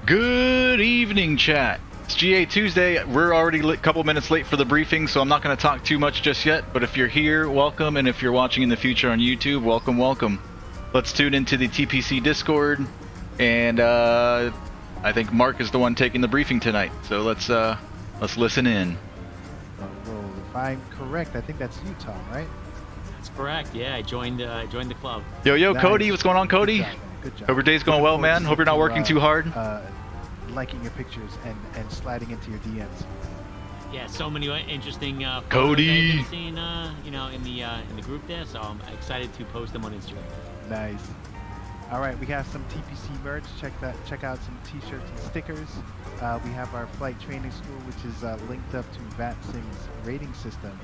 Good evening, chat. It's GA Tuesday. We're already a couple minutes late for the briefing, so I'm not going to talk too much just yet. But if you're here, welcome. And if you're watching in the future on YouTube, welcome, welcome. Let's tune into the TPC Discord. And I think Mark is the one taking the briefing tonight. So let's listen in. Well, if I'm correct, I think that's you, Tom, right? That's correct. Yeah, I joined the club. Yo, Nice. Cody, what's going on, Cody? Good job, man. Good job. Hope your day's going well, man. Hope you're not working too hard. Liking your pictures and sliding into your DMs. Yeah, so many interesting Cody. photos I've been seeing, in the group there. So I'm excited to post them on Instagram. Nice. All right, we have some TPC merch. Check out some T-shirts and stickers. We have our flight training school, which is linked up to VATSIM's rating system.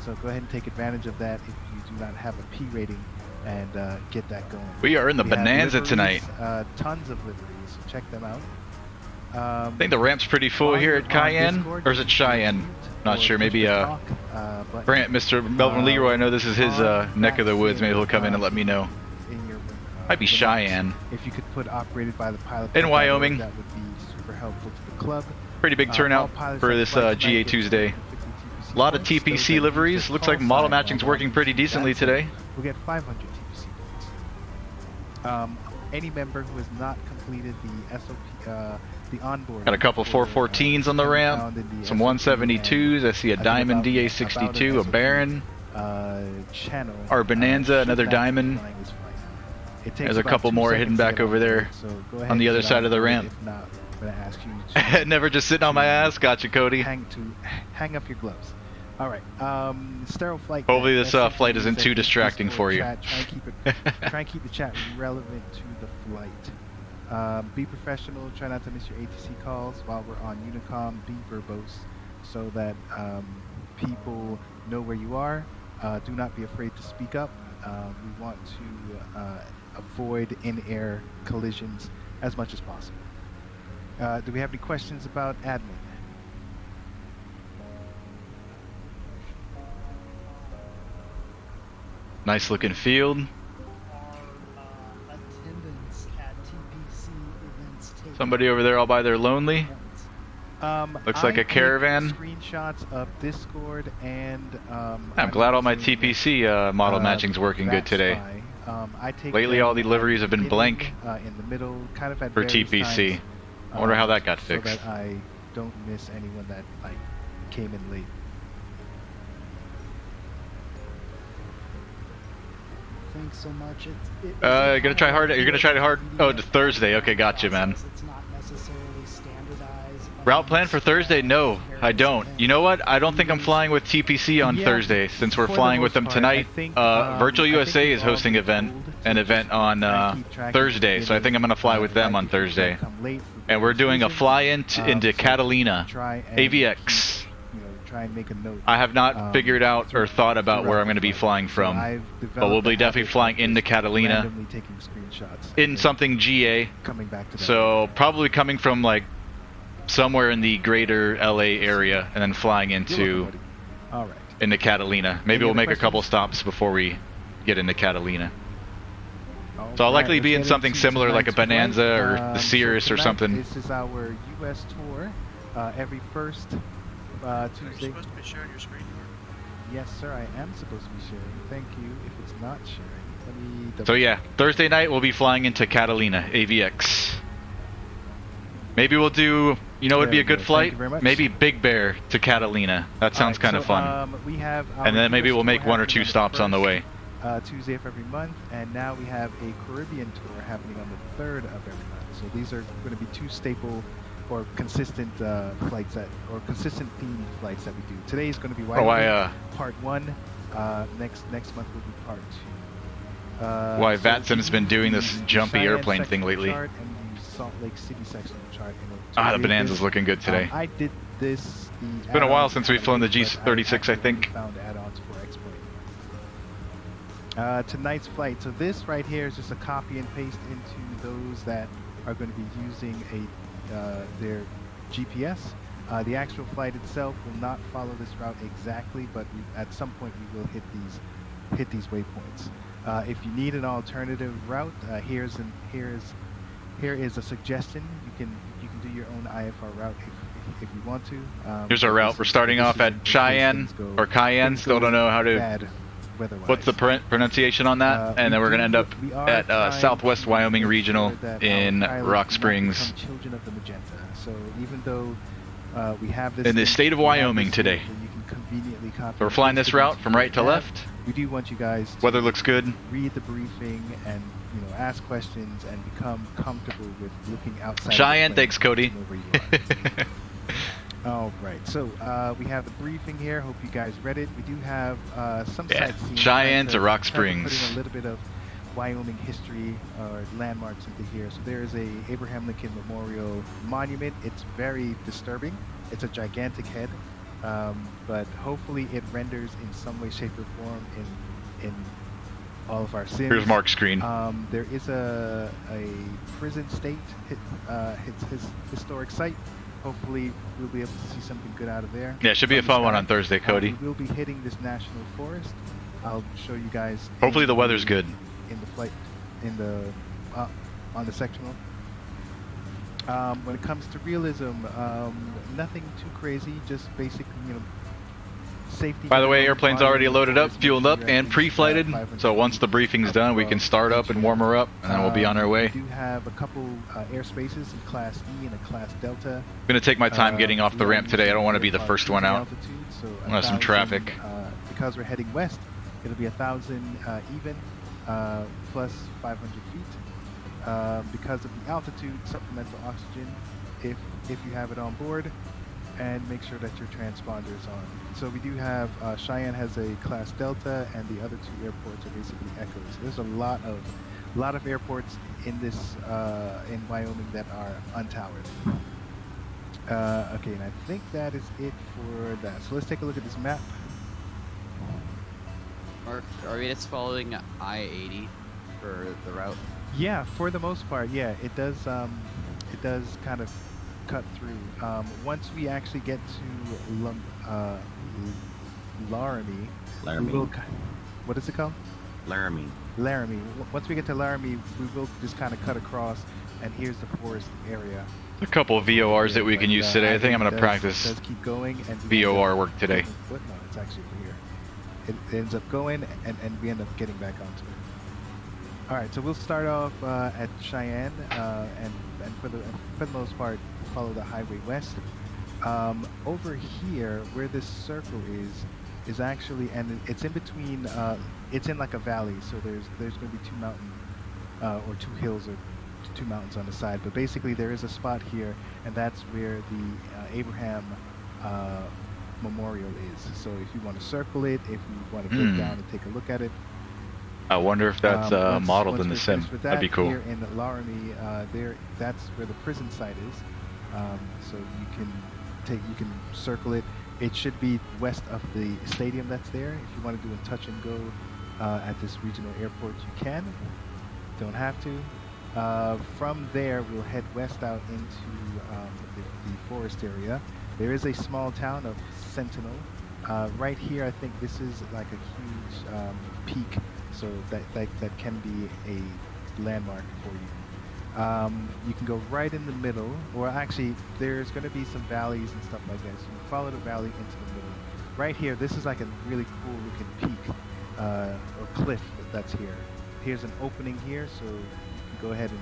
So go ahead and take advantage of that if you do not have a P rating, and get that going. We are in the Bonanza tonight. Tons of liveries. So check them out. I think the ramp's pretty full here at Cheyenne, or is it Cheyenne? Not sure. Maybe Brant, Mr. Melvin Leroy. I know this is his neck of the woods. Maybe he'll come in and let me know. Might be Cheyenne. If you could put operated by the pilot in Wyoming. That would be super helpful to the club. Pretty big turnout for this GA Tuesday. A lot of TPC liveries. Looks like model matching's working pretty decently today. We'll get 500 TPC points. Any member who has not completed the SOP, the onboard. Got a couple 414s on the ramp, some 172s. I see a Diamond DA62, a Baron, our Bonanza, another Diamond. There's a couple more hidden back over there on the other side of the ramp. Never just sitting on my ass. Gotcha, Cody. Hang up your gloves. All right. Sterile flight. Hopefully this flight isn't too distracting for you. Try and keep the chat relevant to the flight. Be professional. Try not to miss your ATC calls while we're on Unicom. Be verbose so that people know where you are. Do not be afraid to speak up. We want to avoid in-air collisions as much as possible. Do we have any questions about admin? Nice looking field. Somebody over there all by their lonely. Looks like a caravan. Screenshots of Discord and I'm glad all my TPC model matching's working good today. Lately all the liveries have been blank in the middle, kind of at for TPC. Times, I wonder how that got fixed. So that I don't miss anyone that came in late. Thanks so much. You're gonna try hard. You're gonna try hard. Oh, to Thursday. Okay, gotcha, man. It's not necessarily standardized. Route plan for Thursday? No, I don't. You know what? I don't think I'm flying with TPC on Thursday since we're flying with them tonight. Virtual USA is hosting an event on Thursday, so I think I'm gonna fly with them on Thursday. And we're doing a fly-in into Catalina, AVX. Try and make a note. I have not figured out or thought about where I'm going to be flying from, but we'll be definitely flying into Catalina in something GA. So probably coming from like somewhere in the greater LA area and then flying into Catalina. Maybe we'll make a couple stops before we get into Catalina. So I'll likely be in something similar like a Bonanza or the Cirrus or something. This is our US tour every first Tuesday. Are you supposed to be sharing your screen? Yes, sir, I am supposed to be sharing. Thank you. If it's not sharing, let me... So yeah, Thursday night we'll be flying into Catalina, AVX. Maybe we'll do, you know, it'd be a good flight? Maybe Big Bear to Catalina. That sounds kind of fun. We have and then maybe we'll make one or two stops on the way. Tuesday of every month, and now we have a Caribbean tour happening on the 3rd of every month. So these are going to be two staple or consistent flights or consistent themed flights that we do. Today is going to be part 1. Next month will be part 2. Why VATSIM's been doing this jumpy airplane thing lately. And the Salt Lake City section chart. The Bonanza's looking good today. I did this. It's been a while since we've flown the G36, I think. Found add-ons for X-Plane. Tonight's flight. So this right here is just a copy and paste into those that are going to be using their GPS. The actual flight itself will not follow this route exactly, but at some point we will hit these waypoints. If you need an alternative route, here's here is a suggestion. You can do your own IFR route if you want to. Here's our route. We're starting off at Cheyenne or Cayenne. Still don't know how to. What's the pronunciation on that? And then we're going to end up at Southwest Wyoming Regional in Rock Springs. Children of the Magenta. So even though we have this in the state of Wyoming today. You can conveniently copy. So we're flying this route from right to left. We do want you guys to weather looks good. Read the briefing and ask questions and become comfortable with looking outside. Cheyenne, thanks, Cody. All right, so we have the briefing here. Hope you guys read it. We do have some sightseeing. Cheyenne to Rock Springs. Putting a little bit of Wyoming history or landmarks into here. So there is a Abraham Lincoln Memorial Monument. It's very disturbing. It's a gigantic head, but hopefully it renders in some way, shape, or form in all of our sims. Here's Mark's screen. There is a prison state his historic site. Hopefully we'll be able to see something good out of there. Yeah, it should be a fun one on Thursday, Cody. We will be hitting this national forest. I'll show you guys. Hopefully the weather's good. In the flight, on the sectional. When it comes to realism, nothing too crazy. Just basic, safety. By the way, airplane's already loaded up, fueled up, and pre-flighted. So once the briefing's done, we can start up and warm her up, and then we'll be on our way. We do have a couple airspaces in Class E and a Class Delta. I'm gonna take my time getting off the ramp today. I don't want to be the first one out. I have some traffic. Because we're heading west, it'll be 1,000 even, plus 500 feet. Because of the altitude, supplemental oxygen, if you have it on board, and make sure that your transponder is on. So we do have Cheyenne has a Class Delta, and the other two airports are basically Echoes. There's a lot of airports in this in Wyoming that are untowered. Okay, and I think that is it for that. So let's take a look at this map. Mark, are we just following I-80 for the route? Yeah, for the most part, yeah. It does kind of cut through. Once we actually get to Laramie, what is it called? Laramie. Once we get to Laramie, we will just kind of cut across, and here's the forest area. A couple of VORs that we can use today. I think I'm going to practice keep going and VOR work today. No, it's actually over here. It ends up going, and we end up getting back onto it. All right, so we'll start off at Cheyenne, and for the most part, follow the highway west. Over here, where this circle is actually, and it's in between. It's in like a valley, so there's going to be or two hills or two mountains on the side. But basically, there is a spot here, and that's where the Abraham Memorial is. So if you want to circle it, if you want to get down and take a look at it. I wonder if that's modeled in the sim. That'd be cool. Here in Laramie, that's where the prison site is. So you can circle it. It should be west of the stadium that's there. If you want to do a touch and go at this regional airport, you can. Don't have to. From there, we'll head west out into the forest area. There is a small town of Sentinel. Right here, I think this is like a huge peak. So that can be a landmark for you. You can go right in the middle, or actually there's going to be some valleys and stuff like that. So you follow the valley into the middle. Right here, this is like a really cool looking peak or cliff that's here. Here's an opening here, so you can go ahead and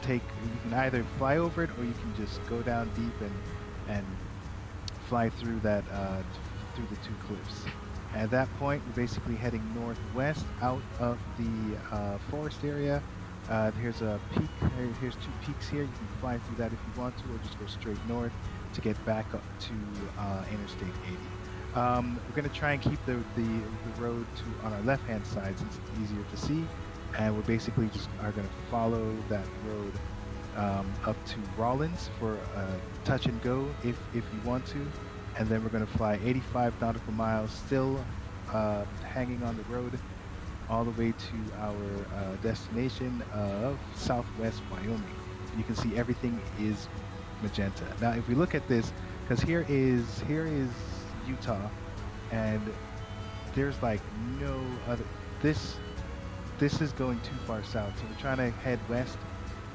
you can either fly over it, or you can just go down deep and fly through that through the two cliffs. At that point, we're basically heading northwest out of the forest area. Here's a peak. Here's two peaks here. You can fly through that if you want to, or just go straight north to get back up to Interstate 80. We're going to try and keep the road on our left-hand side since it's easier to see, and we're basically just are going to follow that road up to Rawlins for touch and go if you want to. And then we're going to fly 85 nautical miles, still hanging on the road, all the way to our destination of Southwest Wyoming. You can see everything is magenta. Now, if we look at this, because here is Utah, and there's like no other. This is going too far south, so we're trying to head west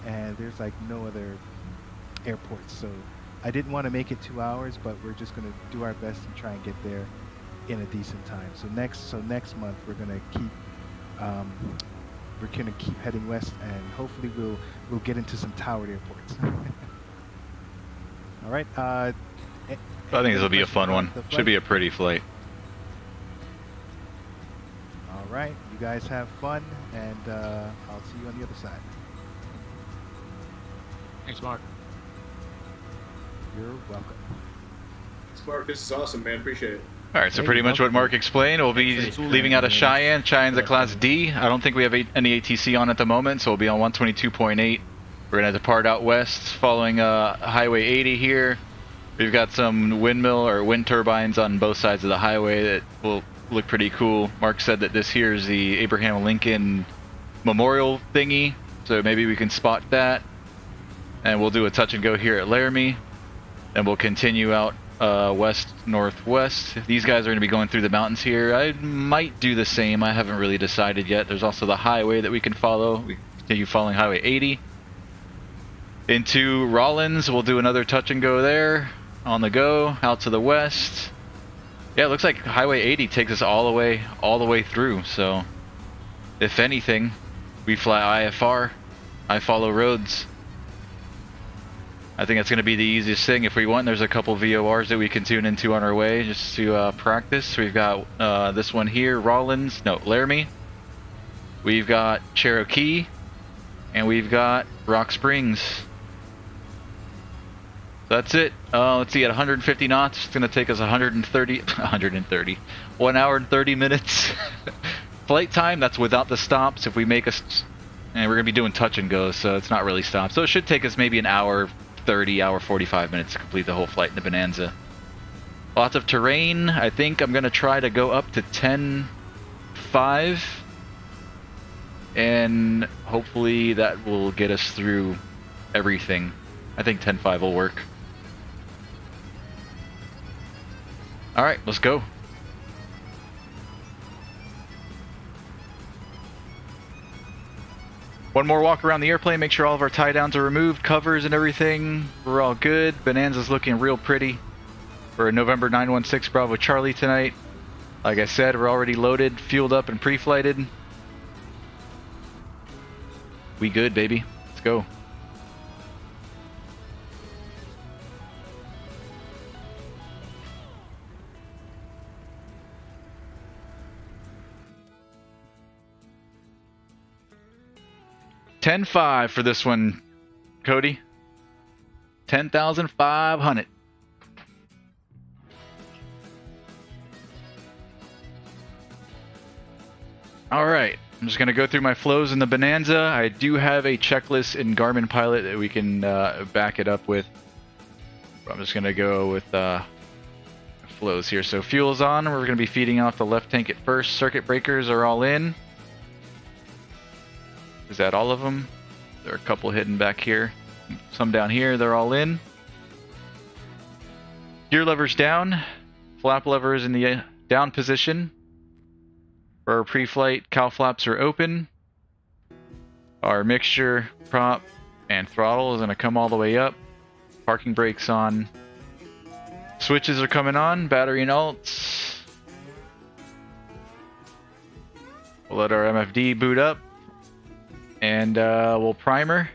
and there's like no other airports. So I didn't want to make it 2 hours, but we're just going to do our best and try and get there in a decent time. So next month we're going to keep heading west, and hopefully we'll get into some towered airports. All right. I think this will be a fun one. Should be a pretty flight. All right. You guys have fun, and I'll see you on the other side. Thanks, Mark. You're welcome. Thanks, Mark. This is awesome, man. Appreciate it. All right, so pretty much what Mark explained. We'll be leaving out of Cheyenne. Cheyenne's a Class D. I don't think we have any ATC on at the moment, so we'll be on 122.8. We're going to depart out west, following Highway 80 here. We've got some windmill or wind turbines on both sides of the highway that will look pretty cool. Mark said that this here is the Abraham Lincoln Memorial thingy, so maybe we can spot that. And we'll do a touch and go here at Laramie, and we'll continue out west-northwest. These guys are going to be going through the mountains here. I might do the same. I haven't really decided yet. There's also the highway that we can follow. We continue following Highway 80. Into Rollins, we'll do another touch and go there. On the go, out to the west. Yeah, it looks like Highway 80 takes us all the way through. So, if anything, we fly IFR. I follow roads. I think that's going to be the easiest thing. If we want, there's a couple VORs that we can tune into on our way just to practice. We've got this one here, Laramie. We've got Cherokee, and we've got Rock Springs. That's it. Let's see, at 150 knots, it's going to take us 1 hour and 30 minutes. Flight time, that's without the stops. If we make and we're going to be doing touch and go, so it's not really stopped. So it should take us maybe an hour 30, hour 45 minutes to complete the whole flight in the Bonanza. Lots of terrain. I think I'm going to try to go up to 10.5. And hopefully that will get us through everything. I think 10.5 will work. Alright, let's go. One more walk around the airplane, make sure all of our tie downs are removed, covers and everything. We're all good. Bonanza's looking real pretty. We're November 916 Bravo Charlie tonight. Like I said, we're already loaded, fueled up, and pre-flighted. We good, baby. Let's go. $10,500 for this one, Cody. 10,500. All right, I'm just gonna go through my flows in the Bonanza. I do have a checklist in Garmin Pilot that we can back it up with. I'm just gonna go with flows here. So fuel's on. We're gonna be feeding off the left tank at first. Circuit breakers are all in. Is that all of them? There are a couple hidden back here. Some down here, they're all in. Gear lever's down. Flap lever is in the down position. For our pre-flight, cow flaps are open. Our mixture, prop, and throttle is going to come all the way up. Parking brakes on. Switches are coming on. Battery and alts. We'll let our MFD boot up. And we'll primer.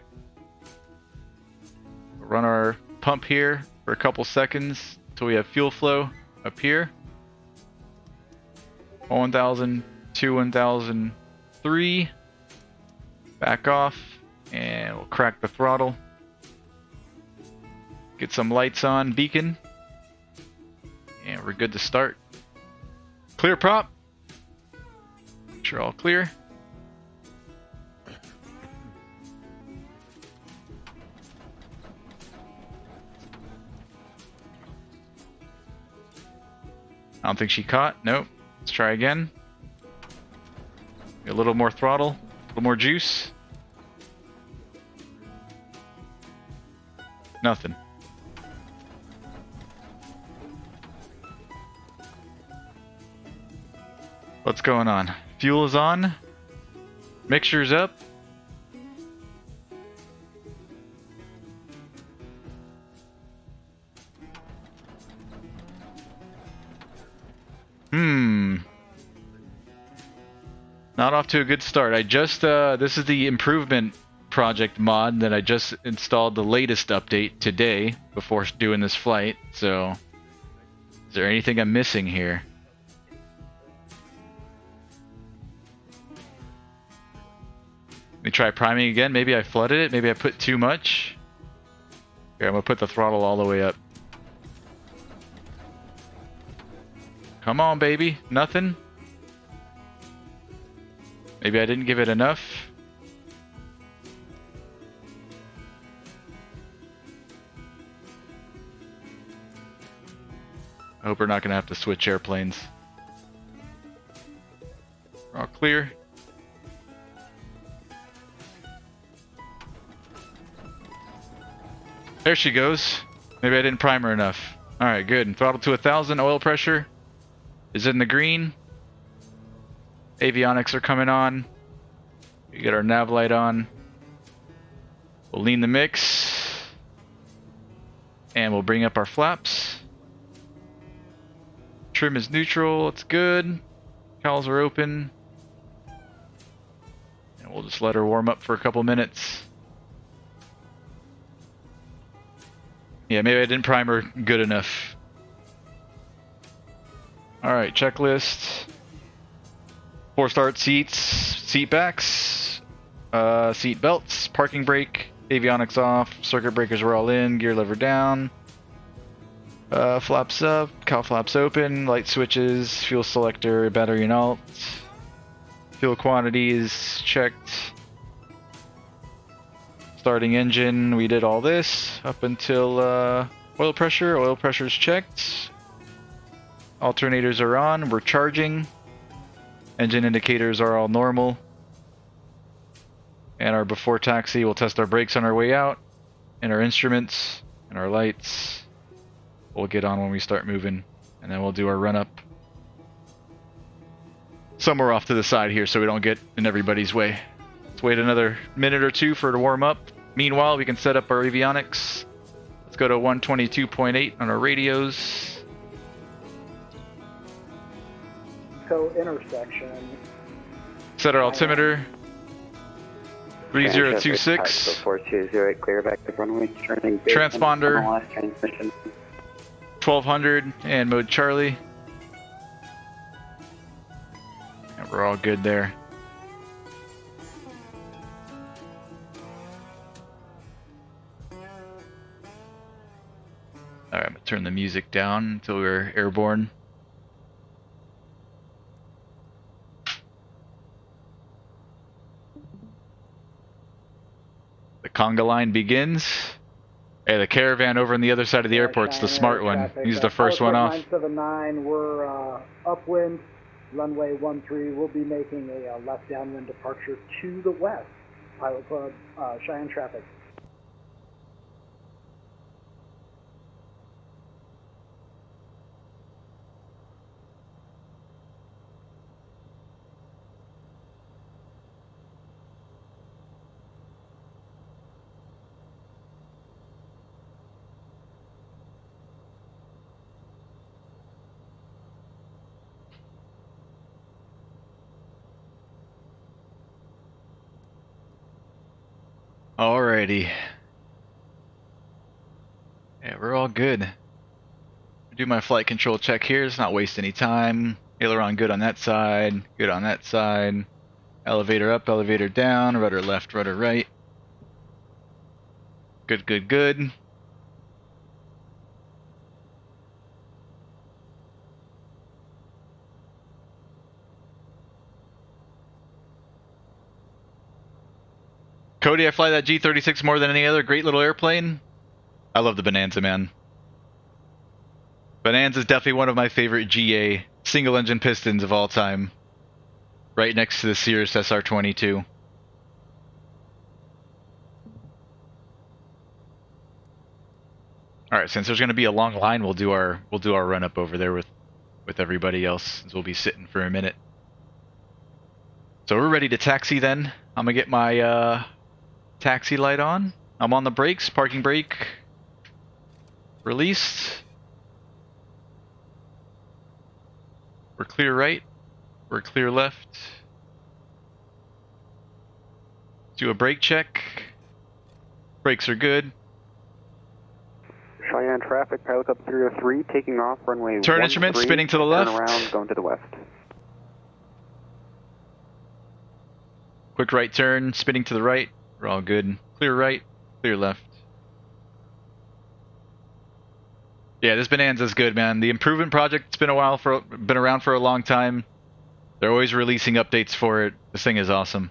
We'll run our pump here for a couple seconds until we have fuel flow up here. 1,000, 2, 1,000, 3. Back off, and we'll crack the throttle. Get some lights on, beacon. And we're good to start. Clear prop. Make sure all clear. I don't think she caught. Nope. Let's try again. A little more throttle, a little more juice. Nothing. What's going on? Fuel is on. Mixture's up. Not off to a good start. I just, this is the improvement project mod that I just installed the latest update today before doing this flight. So, is there anything I'm missing here? Let me try priming again. Maybe I flooded it. Maybe I put too much. Here, I'm gonna put the throttle all the way up. Come on, baby. Nothing? Maybe I didn't give it enough. I hope we're not gonna have to switch airplanes. We're all clear. There she goes. Maybe I didn't prime her enough. Alright, good. Throttle to 1,000. Oil pressure is in the green. Avionics are coming on. We get our nav light on. We'll lean the mix. And we'll bring up our flaps. Trim is neutral. It's good. Cowls are open. And we'll just let her warm up for a couple minutes. Yeah, maybe I didn't prime her good enough. Alright, checklist. 4 start seats, seat backs, seat belts, parking brake, avionics off, circuit breakers are all in, gear lever down, flaps up, cowl flaps open, light switches, fuel selector, battery and alt, fuel quantities checked. Starting engine, we did all this up until oil pressure's checked. Alternators are on, we're charging. Engine indicators are all normal. And our before taxi, we'll test our brakes on our way out, and our instruments, and our lights. We'll get on when we start moving, and then we'll do our run up. Somewhere off to the side here so we don't get in everybody's way. Let's wait another minute or two for it to warm up. Meanwhile, we can set up our avionics. Let's go to 122.8 on our radios. So intersection. Set our altimeter. 3026. 4208, clear back to runway. Transponder. Transmission. 1200 and mode Charlie. And we're all good there. Alright, I'm gonna turn the music down until we're airborne. The conga line begins. Hey, the caravan over on the other side of the airport's the smart one. He's the first one off. 979, we're upwind, runway 13. We'll be making a left downwind departure to the west. Pilot Club, Cheyenne traffic. Alrighty. Yeah, we're all good. Do my flight control check here. Let's not waste any time. Aileron good on that side. Good on that side. Elevator up, elevator down. Rudder left, rudder right. Good, good, good. Cody, I fly that G36 more than any other. Great little airplane. I love the Bonanza, man. Bonanza is definitely one of my favorite GA single engine pistons of all time. Right next to the Cirrus SR22. All right, since there's going to be a long line, we'll do our run up over there with everybody else, since we'll be sitting for a minute. So we're ready to taxi then. I'm gonna get my taxi light on. I'm on the brakes, parking brake released. We're clear right, we're clear left. Do a brake check. Brakes are good. Cheyenne traffic, Pilot Club 303, taking off, runway Turn 13, instruments, spinning to the left. Turn around, going to the west. Quick right turn, spinning to the right. We're all good. Clear right, clear left. Yeah, this Bonanza's good, man. The improvement project's been around for a long time. They're always releasing updates for it. This thing is awesome.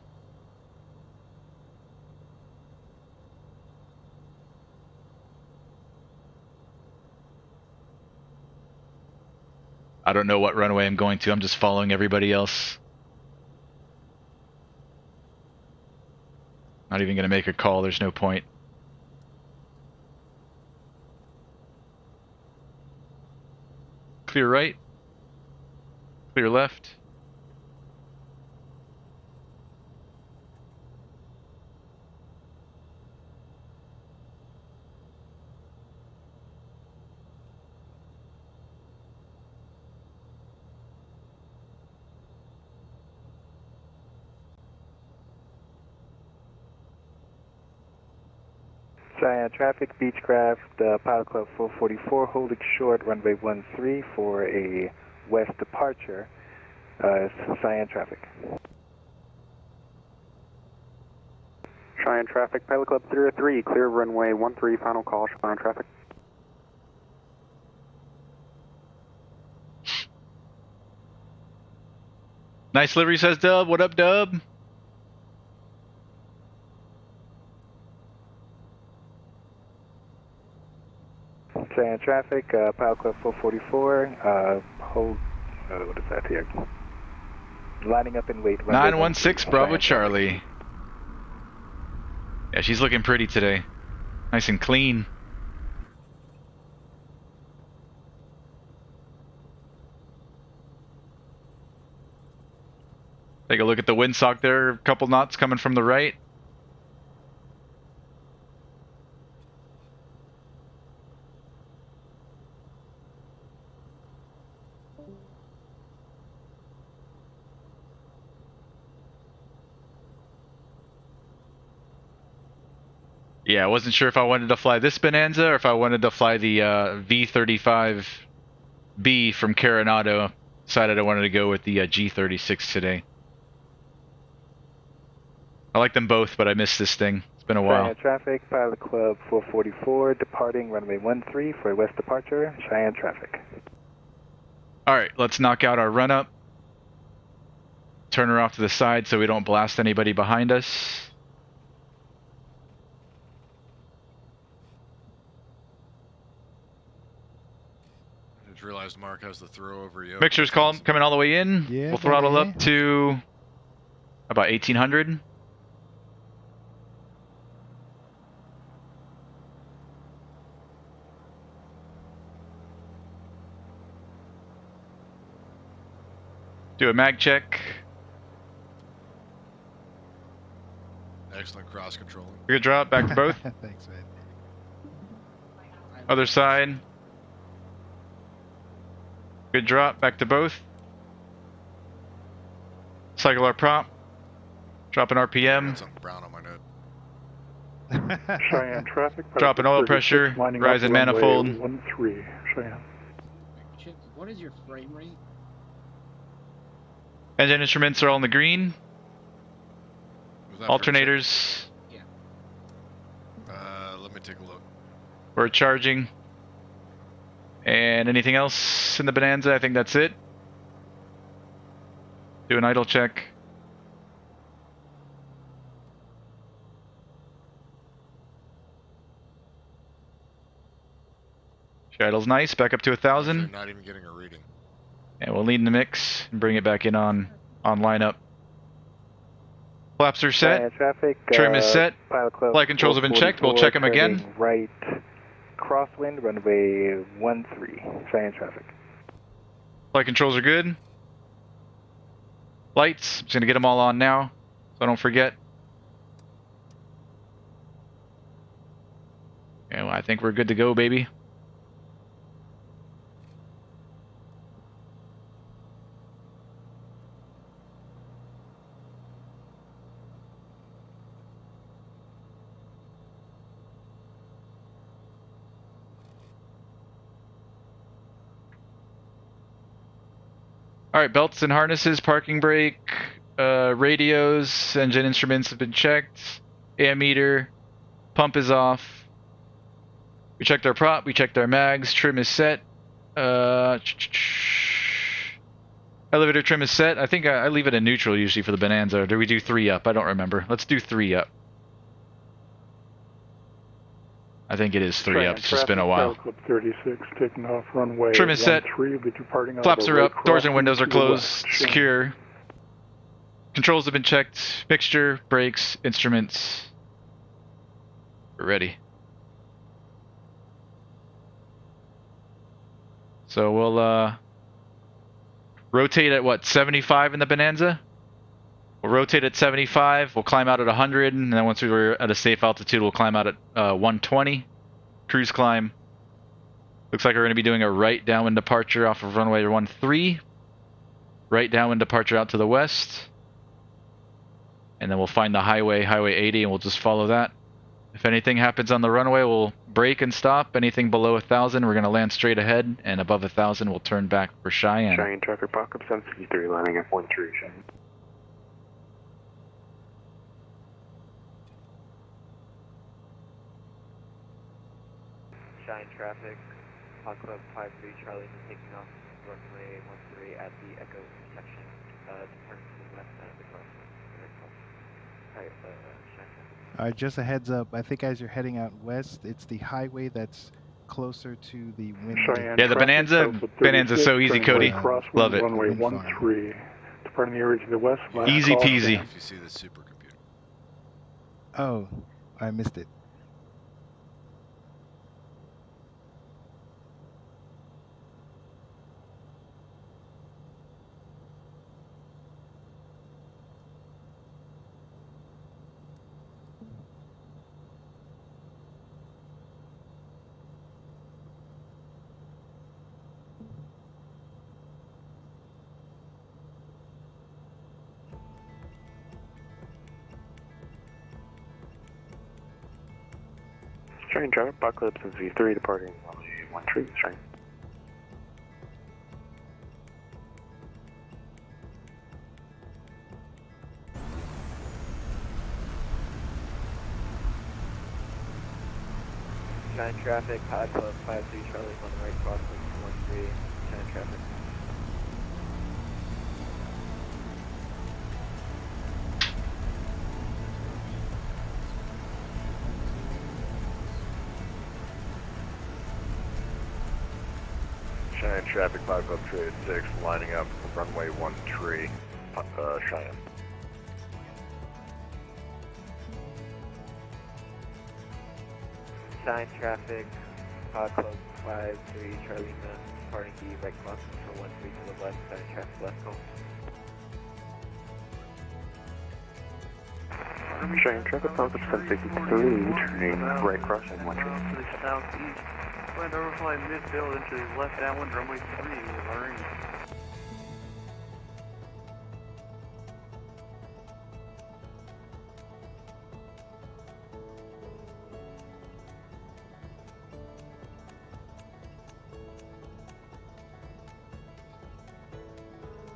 I don't know what runway I'm going to. I'm just following everybody else. Not even going to make a call. There's no point. Clear right. Clear left. Cheyenne traffic, Beechcraft, Pilot Club 444, holding short, runway 13 for a west departure. Cheyenne traffic. Cheyenne traffic, Pilot Club 303, clear runway 13, final call, Cheyenne traffic. Nice livery, says Dub. What up, Dub? Cheyenne traffic, Pilot Club 444, hold, what is that here? Lining up in wait. 916 Bravo Charlie. Yeah, she's looking pretty today. Nice and clean. Take a look at the windsock there. A couple knots coming from the right. Yeah, I wasn't sure if I wanted to fly this Bonanza or if I wanted to fly the V35B from Coronado. Decided I wanted to go with the G36 today. I like them both, but I missed this thing. It's been a while. Cheyenne traffic, Pilot Club 444, departing runway 13 for a west departure. Cheyenne traffic. Alright, let's knock out our run-up. Turn her off to the side so we don't blast anybody behind us. Realized Mark has the throw over you. Mixer's coming all the way in. Yeah, we'll throttle up to about 1800. Do a mag check. Excellent cross controlling. Good drop, back to both. Thanks, man. Other side. Good drop, back to both. Cycle our prop. Dropping RPM. Something brown on my note. Cheyenne traffic. Dropping oil pressure. Rising manifold. 13, Cheyenne. What is your frame rate? Engine instruments are all in the green. Alternators. Yeah. Let me take a look. We're charging. And anything else in the Bonanza? I think that's it. Do an idle check. Idle's nice, back up to 1,000. Not even getting a reading. And we'll lead in the mix and bring it back in on lineup. Flaps are set. Traffic, Trim is set. Flight controls have been checked. We'll check them again. Right, crosswind, runway 13, Cheyenne traffic. Flight controls are good. Lights, I'm just going to get them all on now, so I don't forget. Yeah, well, I think we're good to go, baby. Alright, belts and harnesses, parking brake, radios, engine instruments have been checked. Ammeter, pump is off. We checked our prop, we checked our mags, trim is set. Elevator trim is set. I think I leave it in neutral usually for the Bonanza. Or do we do 3 up? I don't remember. Let's do 3 up. I think it is 3 up. It's just been a while. Club 36 taking off runway. Trim is set. Flaps are up. Doors and windows are closed. Secure. Controls have been checked. Mixture, brakes, instruments. We're ready. So we'll rotate at what, 75 in the Bonanza? We'll rotate at 75, we'll climb out at 100, and then once we're at a safe altitude, we'll climb out at 120. Cruise climb. Looks like we're going to be doing a right downwind departure off of runway 13. Right downwind departure out to the west. And then we'll find the highway, Highway 80, and we'll just follow that. If anything happens on the runway, we'll brake and stop. Anything below 1,000, we're going to land straight ahead, and above 1,000, we'll turn back for Cheyenne. Cheyenne traffic backup 753 landing at 13 Cheyenne. Cheyenne traffic, Hot Club 53 Charlie taking off runway 13 at the Echo intersection, departing to the west side of the crossway. Alright, just a heads up. I think as you're heading out west, it's the highway that's closer to the wind. Yeah, the Bonanza's so easy, Cody. Love it. Runway 13, departing the area to the west. Easy peasy. If you see the supercomputer. Oh, I missed it. Cheyenne traffic, Apocalypse and V3 departing runway 13, Cheyenne. Cheyenne traffic, Hot Club 53 Charlie on the right crossing 13, Cheyenne traffic. Cheyenne traffic, 5 Club 36, lining up runway 13, Cheyenne. Cheyenne traffic, Hot Club 53 Charlie departing the right crossing for 13 to the west, Cheyenne traffic left home. Cheyenne traffic, Apocalypse 753, turning right crossing 13. To the southeast. Land overfly mid-build into the left downwind runway 3 with Lorraine.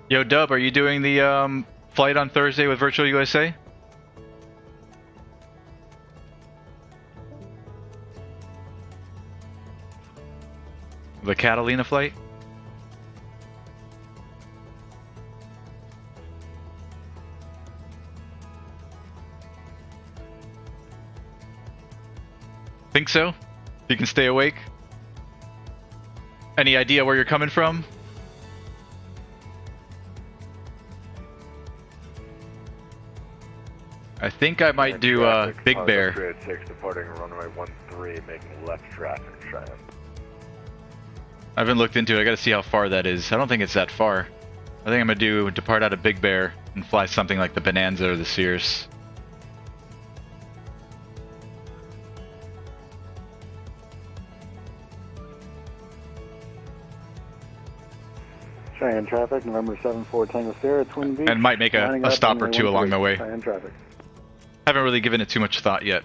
Yo, Dub, are you doing the flight on Thursday with Virtual USA? The Catalina flight? Think so? You can stay awake? Any idea where you're coming from? I think I might do Big Bear. 6 departing runway 13, making left traffic, Cheyenne. I haven't looked into it. I gotta see how far that is. I don't think it's that far. I think I'm gonna depart out of Big Bear and fly something like the Bonanza or the Sears. Cheyenne traffic, November 74 Tango Sierra, Twin Beach. And might make a stop or two along the way. Cheyenne traffic. Haven't really given it too much thought yet.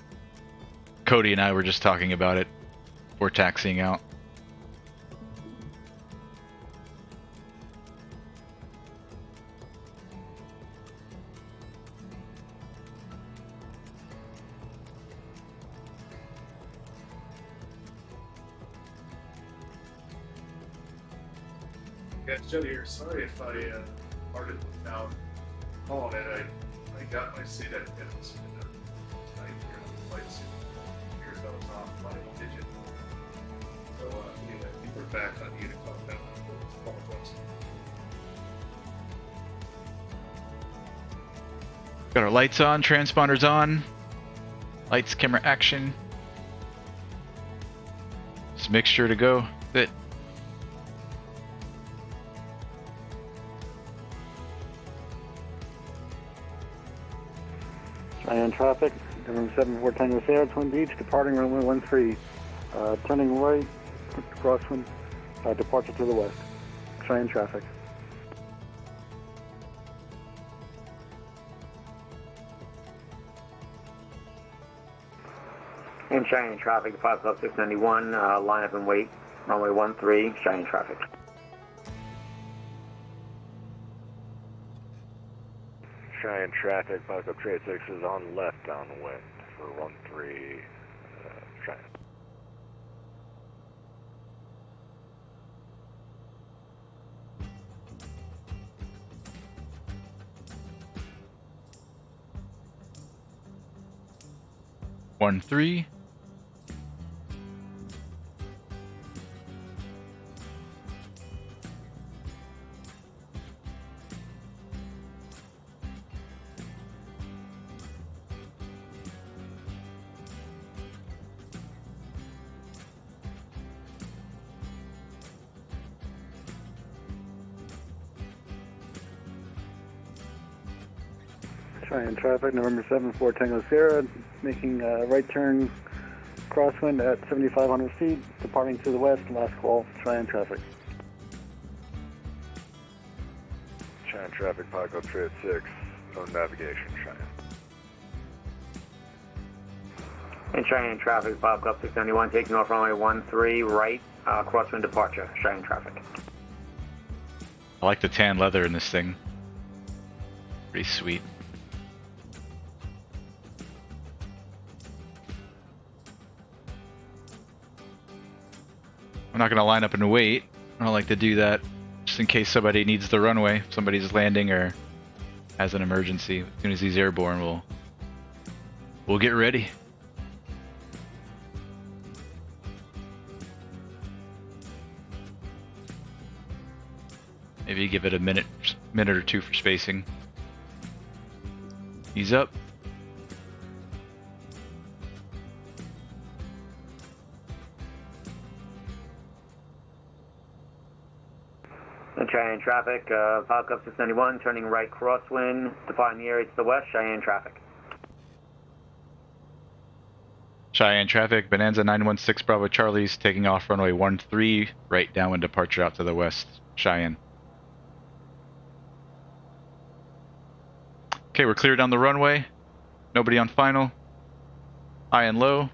Cody and I were just talking about it before taxiing out. Yeah, Jed here. Sorry if I started without calling it. I got my seat at Gibbons tonight here on the flight suit. Here's that was off by a digit. So anyway, I think we're back on Unicom now. Apologize. Got our lights on, transponders on. Lights, camera, action. Just mixture to go. That's it. Cheyenne traffic, November 74 Tango Sierra, Twin Beech, departing runway 13. Turning right, crosswind, departure to the west. Cheyenne traffic. And Cheyenne traffic, 5 Club 691, line up and wait, runway 13, Cheyenne traffic. Cheyenne traffic, 5 Club 36 is on left downwind for 13, Cheyenne. One, three. Cheyenne traffic, November 74 Tango Sierra, making a right turn crosswind at 7,500 feet, departing to the west, last call, Cheyenne traffic. Cheyenne traffic, 5 Club 36, no navigation, Cheyenne. And Cheyenne traffic, 5 Club 691, taking off runway 13, right, crosswind departure, Cheyenne traffic. I like the tan leather in this thing. Pretty sweet. I'm not going to line up and wait. I don't like to do that just in case somebody needs the runway. If somebody's landing or has an emergency. As soon as he's airborne, we'll get ready. Maybe give it a minute or two for spacing. Ease up. And Cheyenne traffic, 5 Club 691, turning right crosswind, departing the area to the west, Cheyenne traffic. Cheyenne traffic, Bonanza 916 Bravo Charlie's taking off runway 13, right downwind departure out to the west, Cheyenne. Okay, we're clear down the runway. Nobody on final. High and low.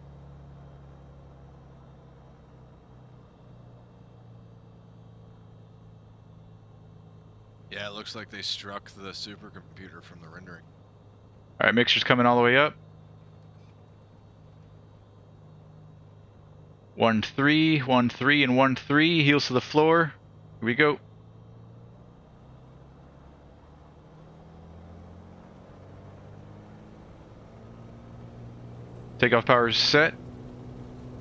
Yeah, it looks like they struck the supercomputer from the rendering. Alright, mixture's coming all the way up. 1-3, 1-3, and 1-3. Heels to the floor. Here we go. Takeoff power is set.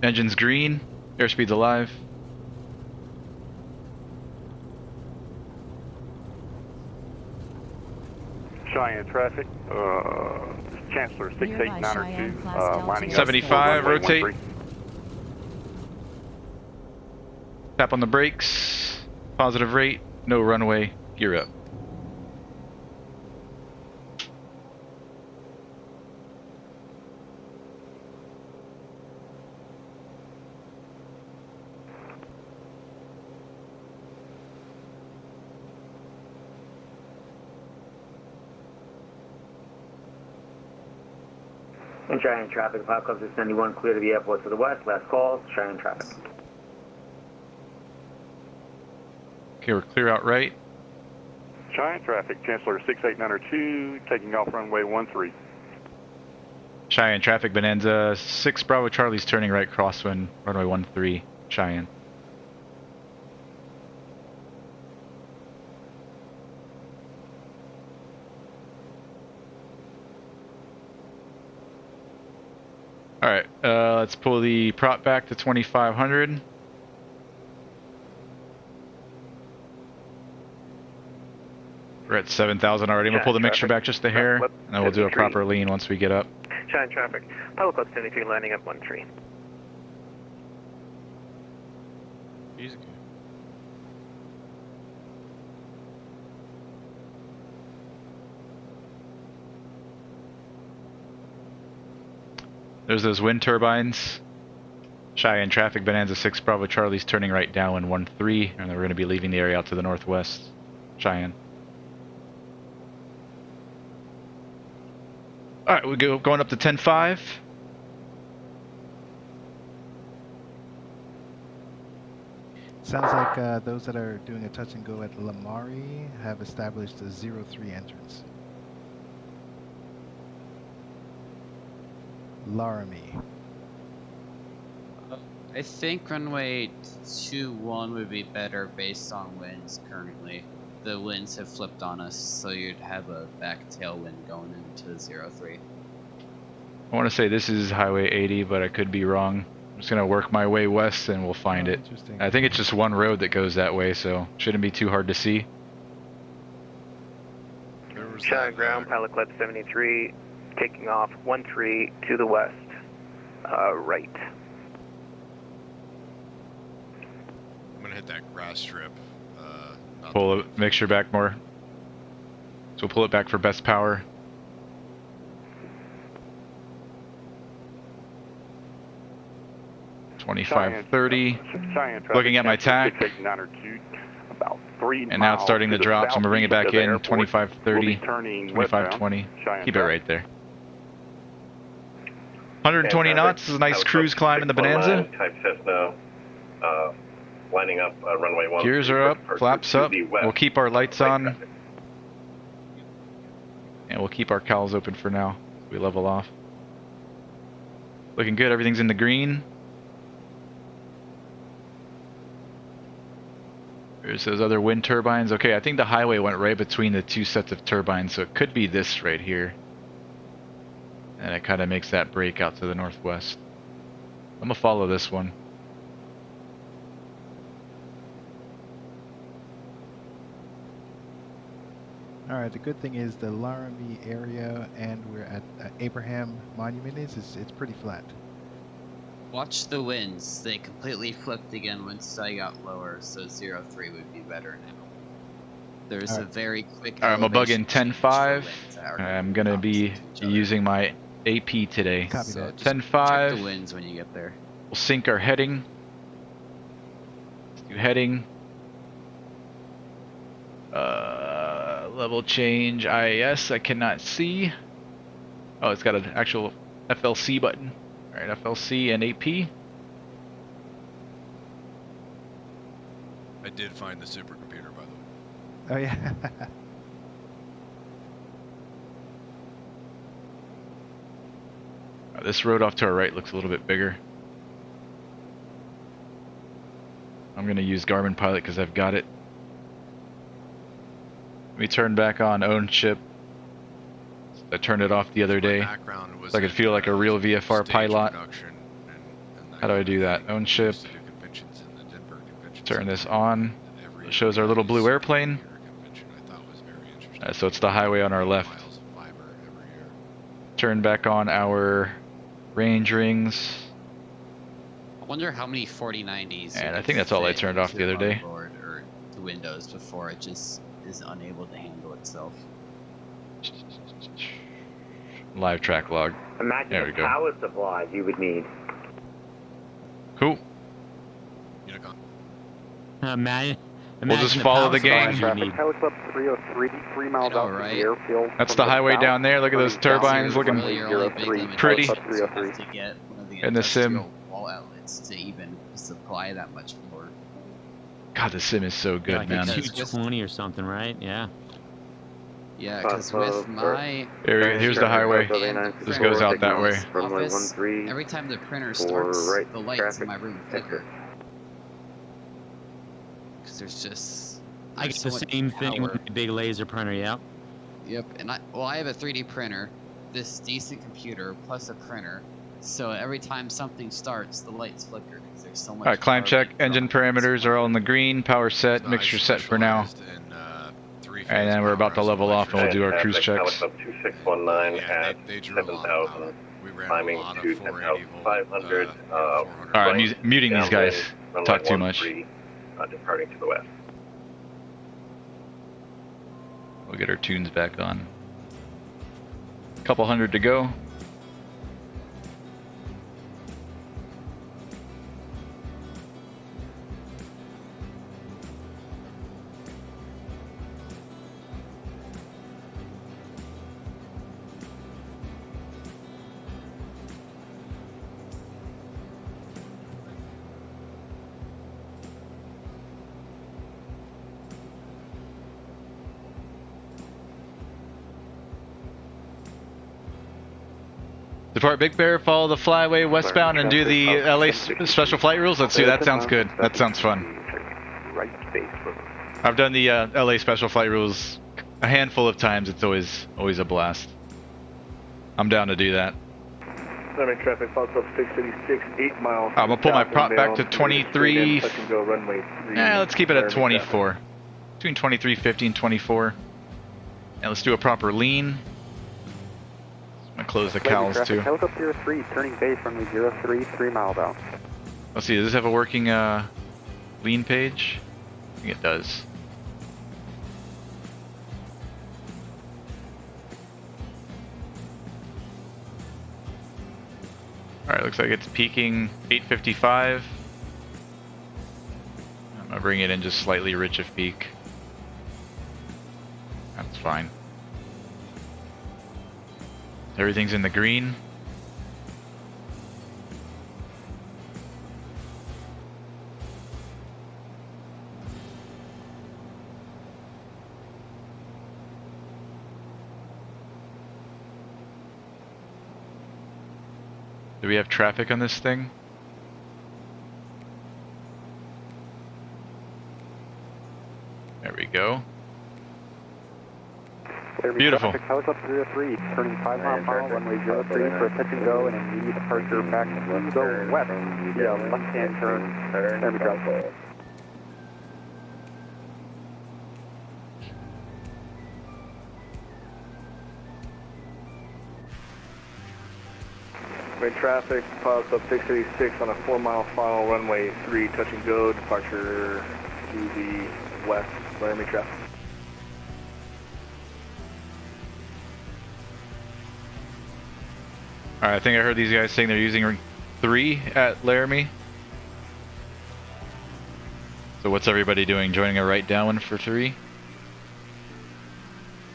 Engine's green. Airspeed's alive. Cheyenne traffic, Chancellor 68902, lining up. 75, rotate. Tap on the brakes. Positive rate. No runway. Gear up. And Cheyenne traffic, 5 Club 691, clear to the airport to the west, last call, Cheyenne traffic. Okay, we're clear out right. Cheyenne traffic, Chancellor 68902, taking off runway 13. Cheyenne traffic, Bonanza 6 Bravo Charlie's turning right crosswind, runway 13, Cheyenne. Alright, let's pull the prop back to 2500. We're at 7,000 already. I'm going to pull the mixture back just a hair, and then we'll do a proper lean once we get up. Cheyenne traffic. Pilot Club 73 landing at 13. Easy. There's those wind turbines. Cheyenne traffic, Bonanza 6 Bravo Charlie's turning right downwind 13, and then we're going to be leaving the area out to the northwest. Cheyenne. Alright, we go going up to 10.5. Sounds like those that are doing a touch and go at Lamari have established a 03 entrance. Laramie. I think runway 21 would be better based on winds currently. The winds have flipped on us, so you'd have a back tailwind going into 03. I want to say this is Highway 80, but I could be wrong. I'm just going to work my way west and we'll find it. I think it's just one road that goes that way, so shouldn't be too hard to see. Cheyenne ground, Pilot Club 73, taking off 13 to the west, right. I'm gonna hit that grass strip. Pull the mixture back more. So we'll pull it back for best power. $25.30. Looking at my tack. And now it's starting to drop, so I'm gonna bring it back in. $25.30, $25.20. Keep it right there. 120 knots. This is a nice cruise climb in the Bonanza. Type Cessna, lining up runway 1. Gears are up, flaps up. We'll keep our lights on. And we'll keep our cowls open for now. We level off. Looking good, everything's in the green. There's those other wind turbines. Okay, I think the highway went right between the two sets of turbines, so it could be this right here. And it kind of makes that break out to the northwest. I'm gonna follow this one. Alright, the good thing is the Laramie area and we're at Abraham Monument it's pretty flat. Watch the winds. They completely flipped again once I got lower, so 03 would be better now. There's a very quick. Alright, I'm gonna bug in 10.5. I'm gonna be using my AP today. So 10.5. check the winds when you get there. We'll sync our heading. Let's do heading. Level change IAS. I cannot see. Oh, it's got an actual FLC button. Alright, FLC and AP. I did find the supercomputer, by the way. Oh yeah. This road off to our right looks a little bit bigger. I'm going to use Garmin Pilot because I've got it. We turn back on own ship. I turned it off the other day so I could feel like a real VFR pilot. How do I do that? Own ship. Turn this on. It shows our little blue airplane. So it's the highway on our left. Turn back on our range rings. I wonder how many 4090s. And I think that's all I turned off the other day. Or the Windows before it just is unable to handle itself. Live track log. Imagine there we the go. power supplies you would need. Cool. We'll just follow the gang. Helicopter 303, 3 miles out from the airfield. That's the highway down there. Look at those turbines looking pretty. In the sim. Wall outlets to even supply that much more. God, the sim is so good, yeah, like man. 220 or something, right? Yeah. Yeah, because with my... Here's the highway. This goes out that way. Office, every time the printer starts, the lights in my room flicker. Because there's just... I get the same thing with the big laser printer, yeah. Yep, and I have a 3D printer, this decent computer, plus a printer, So every time something starts, the lights flicker because there's so much. Alright, climb check. carbon Engine from it. parameters are all in the green. Power set. Mixture set for now. And then we're about to level off and we'll do our cruise checks. 2619 at 7,000, climbing to 10,500. Alright, muting these guys. Talk too much. Departing to the west. We'll get our tunes back on. Couple hundred to go. Depart Big Bear, follow the flyway westbound and do the LA special flight rules. Let's do that. Sounds good. That sounds fun. I've done the LA special flight rules a handful of times. It's always a blast. I'm down to do that. Limit traffic, Fox up 686, 8 miles. I'm gonna pull my prop back to 23. Yeah, let's keep it at 24. Between 23.50 and 24. And let's do a proper lean. I'm gonna close the cowls too. Helicopter 03, turning base runway 03, 3 miles out. Let's see, does this have a working lean page? I think it does. Alright, looks like it's peaking 855. I'm gonna bring it in just slightly rich of peak. That's fine. Everything's in the green. Do we have traffic on this thing? There we go. Beautiful. Helicopter 03, turning 5 mile runway 03 for a touch and go and immediate departure back to go west via left-hand turn. There we go. Main traffic, pilots up 686 on a 4 mile final runway 3, touch and go, departure to the west, Laramie traffic. Alright, I think I heard these guys saying they're using 3 at Laramie. So what's everybody doing? Joining a right downwind for 3?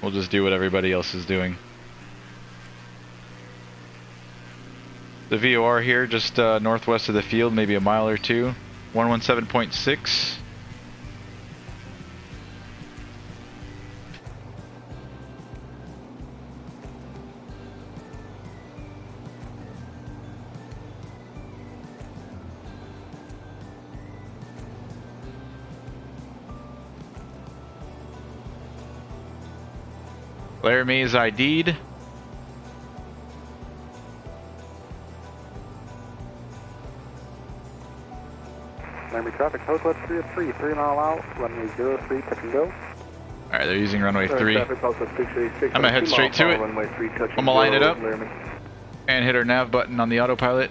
We'll just do what everybody else is doing. The VOR here, just northwest of the field, maybe a mile or two. 117.6. Laramie is ID'd. Laramie traffic, helicopter 303, 3 mile out, runway 03, touch and go. Alright, they're using runway 3. I'm gonna head straight to it. I'm gonna line it up and hit our nav button on the autopilot.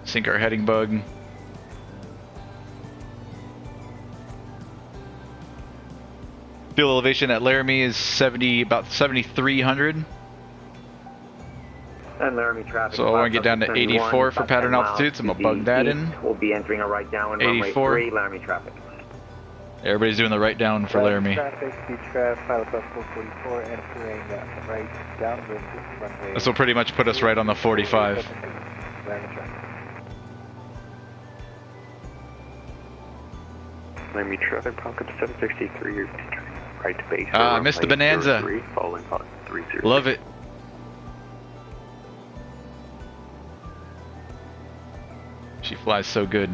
Sync our heading bug. Fuel elevation at Laramie is about 7,300. And Laramie traffic. So I want to get down to 84 for pattern altitude, so I'm gonna bug that in. We'll be entering a right downwind runway 3, Laramie traffic. Everybody's doing the right down for Laramie. Traffic, Beechcraft, Pilot Club 444, entering right downwind runway. This will pretty much put us right on the 45. Laramie traffic, Falcon 763, right to base. I missed the Bonanza. Love it. She flies so good.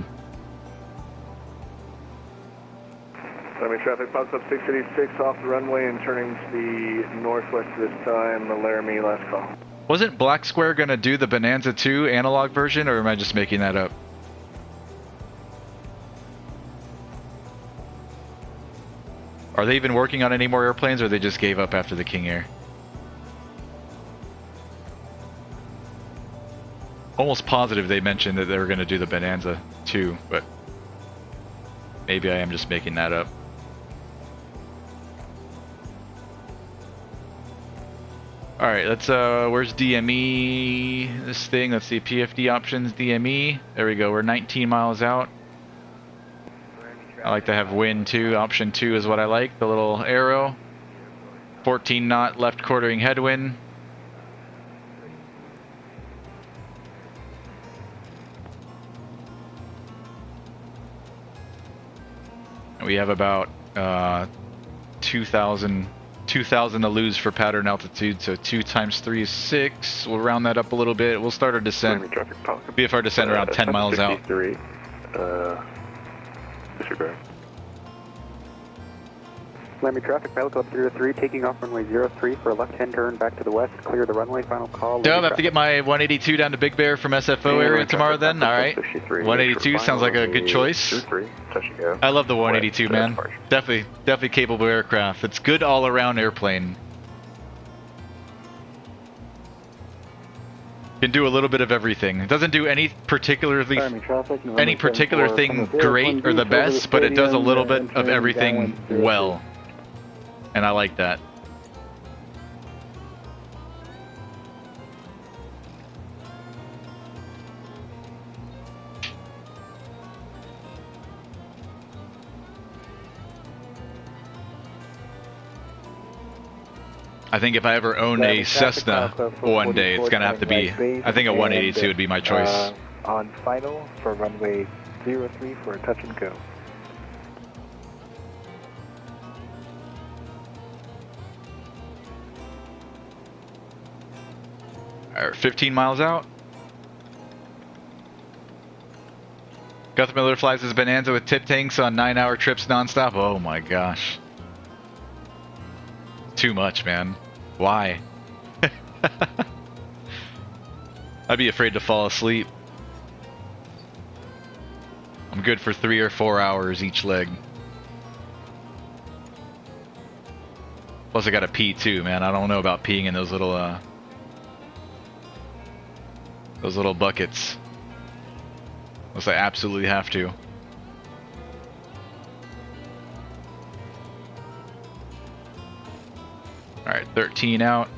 Laramie traffic, Pilot Club 686 off the runway and turning to the northwest this time. Laramie, last call. Wasn't Black Square going to do the Bonanza 2 analog version, or am I just making that up? Are they even working on any more airplanes, or they just gave up after the King Air? Almost positive they mentioned that they were going to do the Bonanza 2, but maybe I am just making that up. Alright, let's, where's DME? This thing, let's see, PFD options, DME. There we go, we're 19 miles out. I like to have wind too, option 2 is what I like, the little arrow. 14 knot left quartering headwind. We have about 2,000 to lose for pattern altitude, so 2 times 3 is 6. We'll round that up a little bit. We'll start our descent. VFR descent around 10 miles out. Disregard. Miami traffic, Pilot Club 03, taking off runway 03 for a left-hand turn back to the west. Clear the runway, final call. Yeah, I'll have to get my 182 down to Big Bear from SFO area tomorrow then. Alright. 182 sounds like a good choice. I love the 182, man. Definitely capable aircraft. It's good all-around airplane. Can do a little bit of everything. It doesn't do any particular thing great or the best, but it does a little bit of everything well. And I like that. I think if I ever own a Cessna one day, it's going to have to be, I think a 182 would be my choice. On final for runway 03 for a touch and go. Alright, 15 miles out. Guthrie Miller flies his Bonanza with tip tanks on 9-hour trips nonstop. Oh my gosh. Too much, man. Why? I'd be afraid to fall asleep. I'm good for 3 or 4 hours each leg. Plus I gotta pee too, man. I don't know about peeing in those little buckets. Unless I absolutely have to. Alright, 13 out.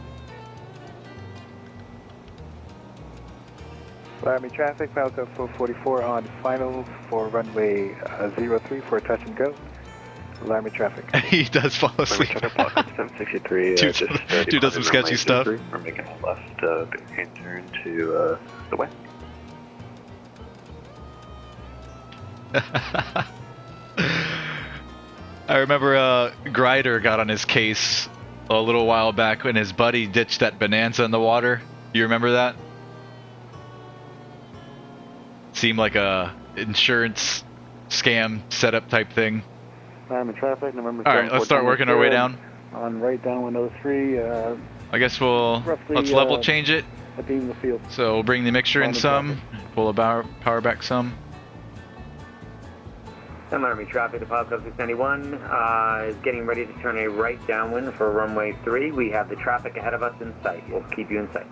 Miami traffic, Pilot Club 444 on final for runway 03 for a touch and go. Miami traffic. He does fall asleep. Dude does some sketchy stuff. We're making a left hand turn to the west. I remember Grider got on his case a little while back when his buddy ditched that Bonanza in the water. You remember that? Seemed like a insurance scam setup type thing. Miami traffic, November. Alright, let's start working our way down. On right downwind 03. I guess let's level change it. Beam the field. So we'll bring the mixture in some, pull the power back some. Miami traffic, the Pilot Club 691 is getting ready to turn a right downwind for runway 3. We have the traffic ahead of us in sight. We'll keep you in sight.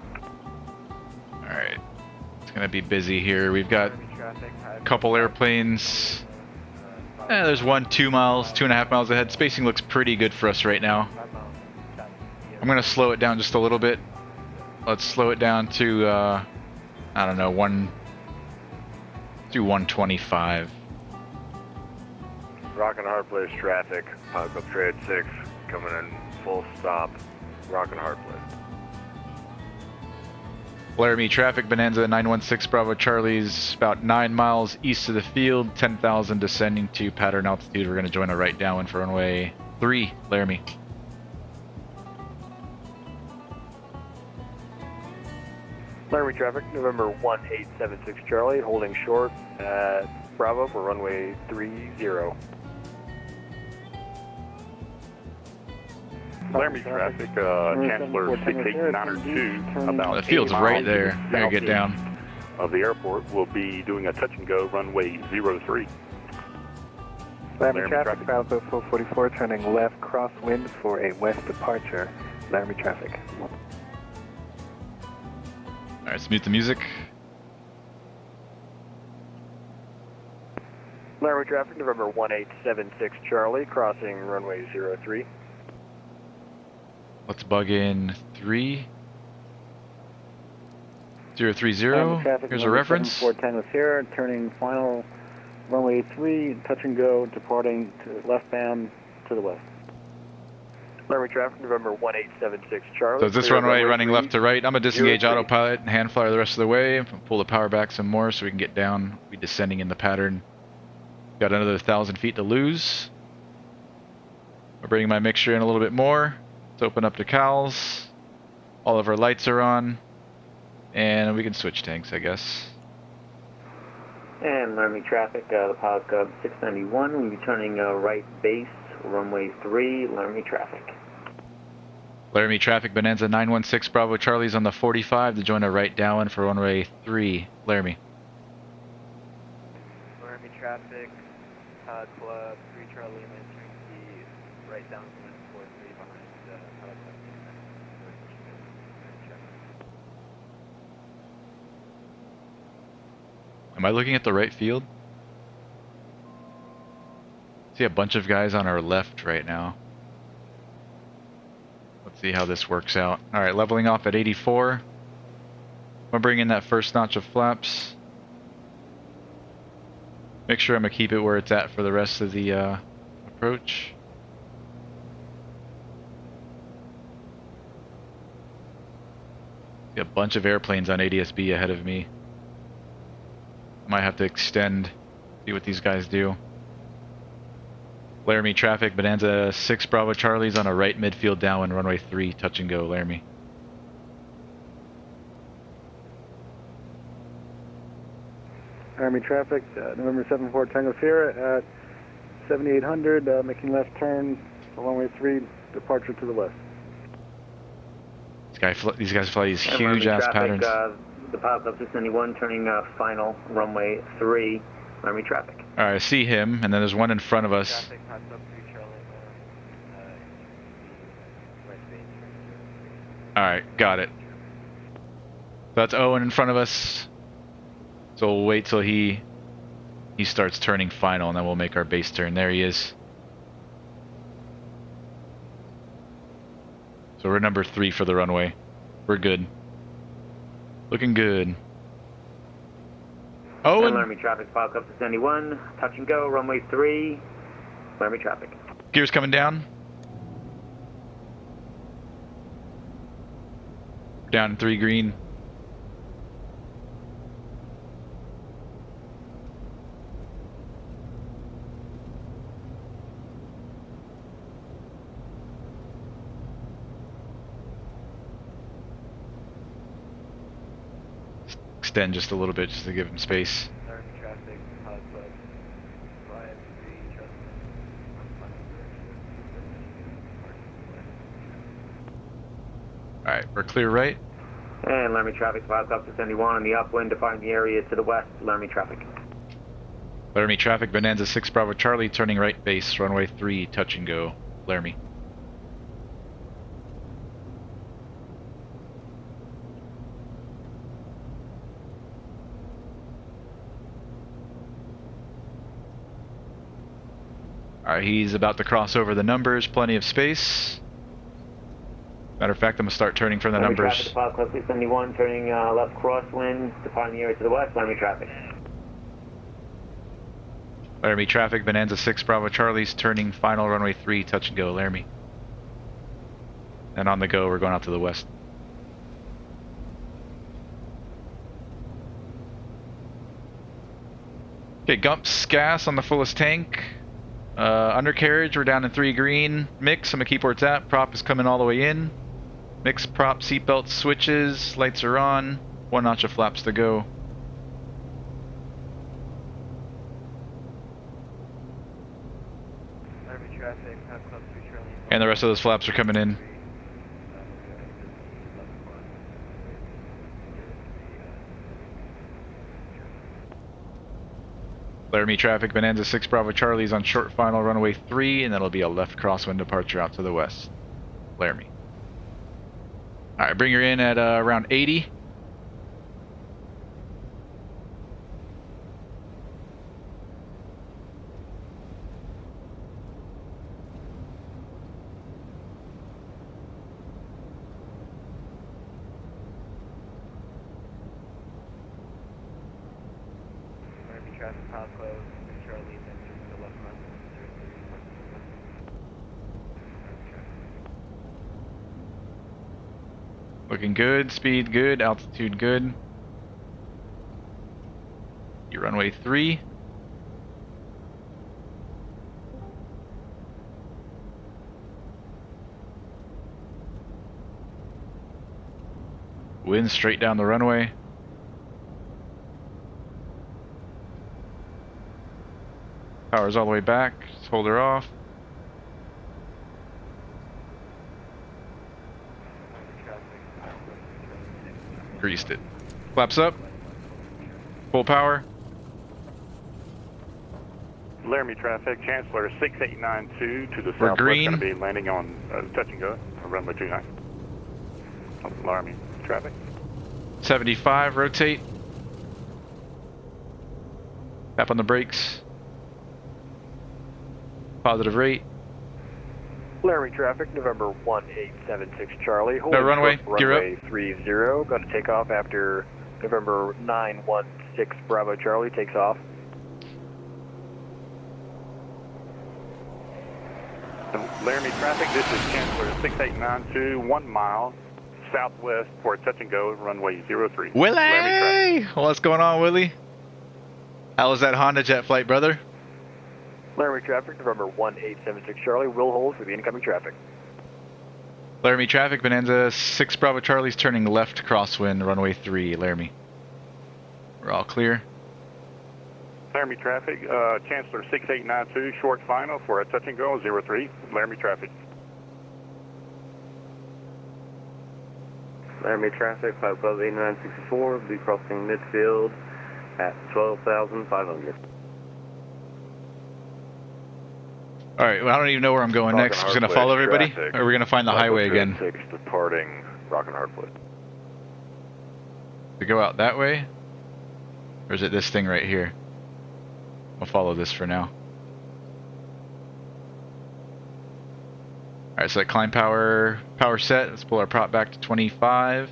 Alright. It's going to be busy here. We've got a couple airplanes. There's 2.5 miles ahead. Spacing looks pretty good for us right now. I'm going to slow it down just a little bit. Let's slow it down to, I don't know, 125. Rockin' Hard Place traffic, Pilot Club 386, coming in full stop, Rockin' Hard Place. Laramie traffic, Bonanza 916 Bravo Charlie's about 9 miles east of the field, 10,000 descending to pattern altitude. We're going to join a right downwind for runway 3, Laramie. Laramie traffic, November 1876 Charlie, holding short at Bravo for runway 30. Laramie traffic, Chancellor 68902, about The field's 8 right miles there. to the I gotta get down. southeast of the airport. We'll be doing a touch and go runway 03. Laramie traffic, Falco 444, turning left crosswind for a west departure. Laramie traffic. Alright, let's mute the music. Laramie traffic, November 1876 Charlie, crossing runway 03. Let's bug in 3030. Here's a reference. 7410 with here, turning final runway 3, touch and go, departing to left-bound to the west. Laramie traffic, November 1876 Charlie. So is this runway running left to right? I'm gonna disengage autopilot and hand flyer the rest of the way. Pull the power back some more so we can get down. We'll be descending in the pattern. Got another 1,000 feet to lose. We're bringing my mixture in a little bit more. Let's open up the cowls. All of our lights are on. And we can switch tanks, I guess. And Laramie traffic, the Pilot Club 691, we'll be turning right base, runway 3, Laramie traffic. Laramie traffic, Bonanza 916 Bravo Charlie's on the 45 to join a right downwind for runway 3, Laramie. Laramie traffic, Pilot Club 3 Charlie, entering the right downwind 43 behind Pilot Club 691. Am I looking at the right field? See a bunch of guys on our left right now. Let's see how this works out. Alright, leveling off at 84. I'm gonna bring in that first notch of flaps. Make sure I'm gonna keep it where it's at for the rest of the approach. See a bunch of airplanes on ADS-B ahead of me. Might have to extend, see what these guys do. Laramie traffic, Bonanza 6 Bravo Charlie's on a right midfield downwind, runway 3, touch and go, Laramie. Laramie traffic, November 74 Tango Sierra at 7800, making left turn for runway 3, departure to the west. These guys fly these And huge ass traffic, patterns. The Pilot Club 691, turning final, runway 3, Laramie traffic. Alright, I see him, and then there's one in front of us. Traffic, Pilot Club 3 Charlie, right base, Alright, got it. That's Owen in front of us. So we'll wait till he starts turning final, and then we'll make our base turn. There he is. So we're number 3 for the runway. We're good. Looking good. Oh, and Laramie traffic, Pilot Club 691, touch and go, runway 3, Laramie traffic. Gears coming down. Down in 3 green. Extend just a little bit just to give him space. Laramie traffic, Pilot Club 5-3 Charlie, Alright, we're clear right. And Laramie traffic, Pilot Club 671 on the upwind, defining the area to the west, Laramie traffic. Laramie traffic, Bonanza 6 Bravo Charlie, turning right base, runway 3, touch and go, Laramie. Alright, he's about to cross over the numbers, plenty of space. Matter of fact, I'm going to start turning from the Laramie numbers. traffic, Pilot Club 671, turning left crosswind, defining the area to the west, Laramie traffic. Laramie traffic, Bonanza 6 Bravo Charlie's turning final runway 3, touch and go, Laramie. And on the go, we're going out to the west. Okay, Gumps gas on the fullest tank. Undercarriage, we're down in 3 green. Mix, I'm gonna keep where it's at. Prop is coming all the way in. Mix, prop, seatbelt switches, lights are on. 1 notch of flaps to go. And the rest of those flaps are coming in. Laramie traffic, Bonanza 6 Bravo Charlie's on short final runway 3, and that'll be a left crosswind departure out to the west. Laramie. Alright, bring her in at around 80. Traffic pile close, Charlie entering the left front. Looking good, speed good, altitude good. Your runway 3. Wind straight down the runway. Power's all the way back. Just hold her off. Greased it. Flaps up. Full power. Laramie traffic, Chancellor 6892 to the We're southwest. green. Going to be landing on touch and go, runway 29. Laramie traffic. 75, rotate. Tap on the brakes. Positive rate. Laramie traffic, November 1876 Charlie. No runway, gear up. Runway 30, going to take off after November 916 Bravo Charlie takes off. Laramie traffic, this is Chancellor 6892, 1 mile southwest for touch and go, runway 03. Willie! What's going on, Willie? How was that Honda jet flight, brother? Laramie traffic, November 1876 Charlie, will hold for the incoming traffic. Laramie traffic, Bonanza 6 Bravo Charlie's turning left crosswind, runway 3, Laramie. We're all clear. Laramie traffic, Chancellor 6892, short final for a touch and go, 03, Laramie traffic. Laramie traffic, Pilot Club 8964, will be crossing midfield at 12,500. Alright, well, I don't even know where I'm going next. Just gonna follow everybody? Or are we gonna find the highway again? 6 departing Rock and Hardwood. To go out that way? Or is it this thing right here? I'll follow this for now. Alright, so that climb power set. Let's pull our prop back to 25.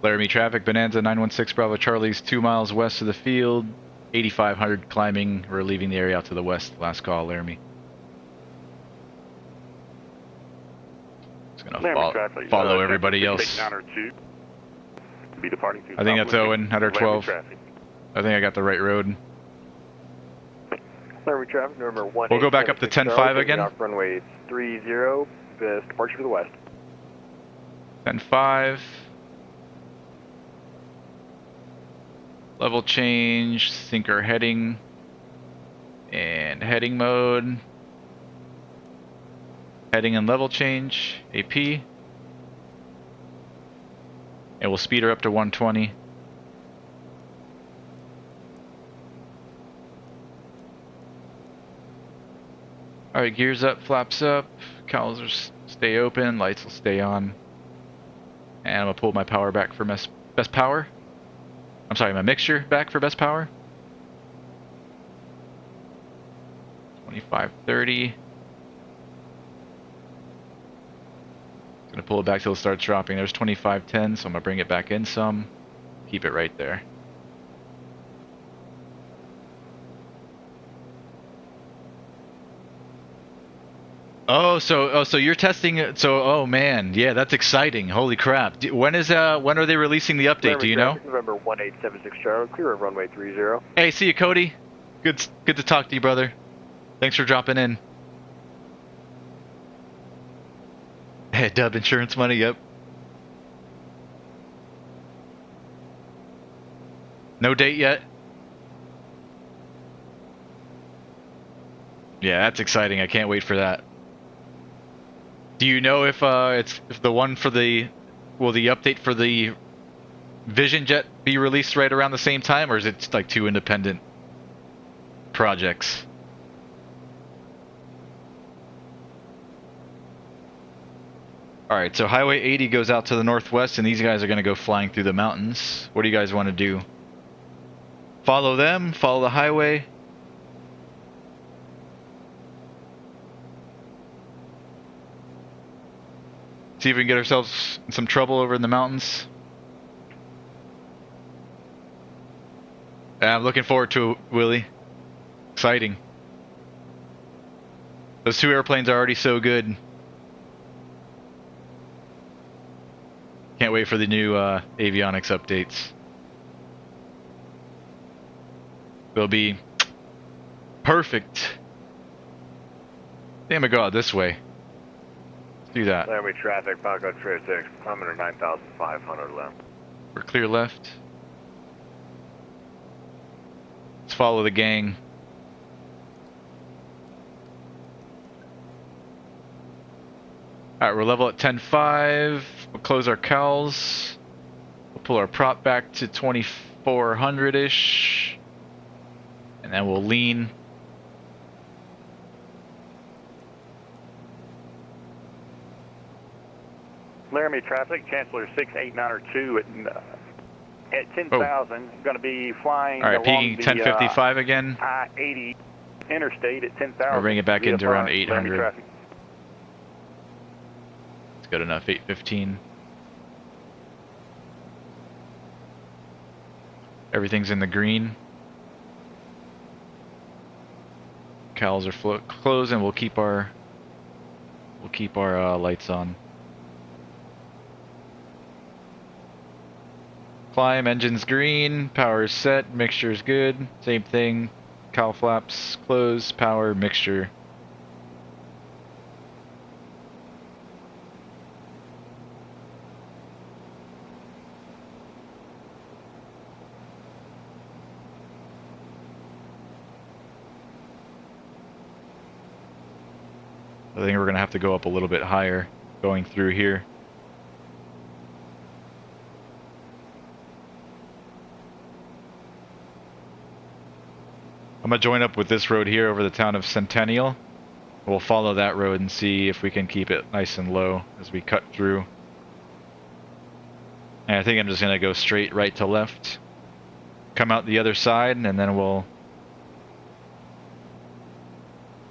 Laramie traffic, Bonanza 916 Bravo Charlie's 2 miles west of the field. 8,500 climbing. We're leaving the area out to the west. Last call, Laramie. Just gonna follow everybody else. Be departing I think that's Owen, 112. I think I got the right road. Laramie traffic, November 1. We'll go back up to 10-5 again. Off runway 30, departure to the west. 10-5. Level change, sync our heading, and heading mode. Heading and level change, AP. And we'll speed her up to 120. Alright, gears up, flaps up, cowls will stay open, lights will stay on. And I'm gonna pull my power back for best power. I'm sorry, my mixture back for best power. 25-30. Gonna pull it back till it starts dropping. There's 25-10, so I'm gonna bring it back in some. Keep it right there. Oh, so you're testing it. So, oh man, yeah, that's exciting. Holy crap! When are they releasing the update? Do you know? November 1876 Charlie, clear of runway 30. Hey, see you, Cody. Good to talk to you, brother. Thanks for dropping in. Hey, Dub insurance money. Yep. No date yet? Yeah, that's exciting. I can't wait for that. Do you know if if the one for will the update for the Vision Jet be released right around the same time, or is it like two independent projects? Alright, so Highway 80 goes out to the northwest, and these guys are going to go flying through the mountains. What do you guys want to do? Follow them? Follow the highway? See if we can get ourselves in some trouble over in the mountains? I'm looking forward to it, Willie. Exciting. Those two airplanes are already so good. Can't wait for the new avionics updates. They'll be perfect. Damn it, go out this way. Let's do that. Laramie traffic, Paco 36, kilometer 9,500 left. We're clear left. Let's follow the gang. Alright, we're level at 10.5. We'll close our cowls. We'll pull our prop back to 2400-ish. And then we'll lean. Laramie traffic, Chancellor 68902 at 10,000. Going to be flying along peaking the 1055 again. I-80 interstate at 10,000. We'll bring it back into around Laramie 800. traffic. It's good enough, 815. Everything's in the green. Cowls are closed, and we'll keep our lights on. Climb, engine's green, power is set, mixture is good. Same thing. Cowl flaps closed, power, mixture. I think we're going to have to go up a little bit higher going through here. I'm going to join up with this road here over the town of Centennial. We'll follow that road and see if we can keep it nice and low as we cut through. And I think I'm just going to go straight right to left. Come out the other side, and then we'll...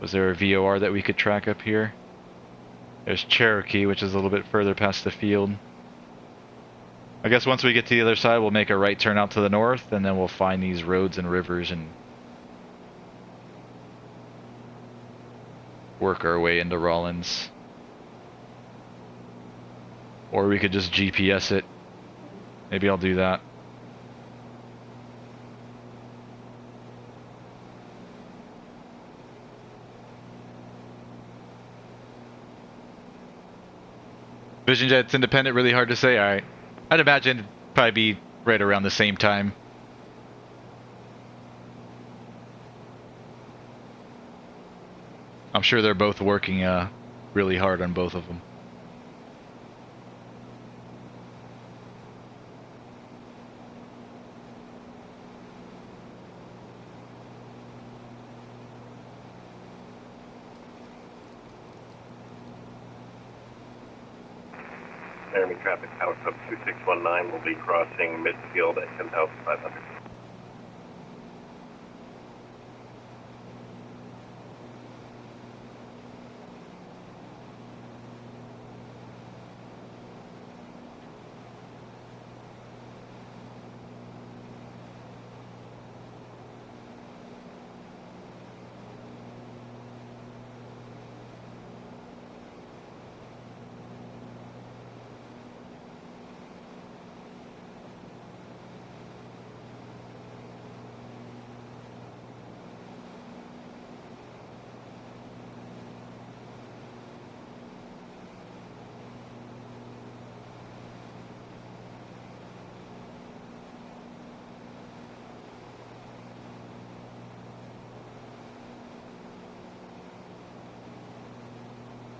Was there a VOR that we could track up here? There's Cherokee, which is a little bit further past the field. I guess once we get to the other side, we'll make a right turn out to the north, and then we'll find these roads and rivers and work our way into Rollins. Or we could just GPS it. Maybe I'll do that. Vision Jet's independent, really hard to say. Alright. I'd imagine it'd probably be right around the same time. I'm sure they're both working really hard on both of them. Laramie traffic, Tower Club 2619 will be crossing midfield at 10,500.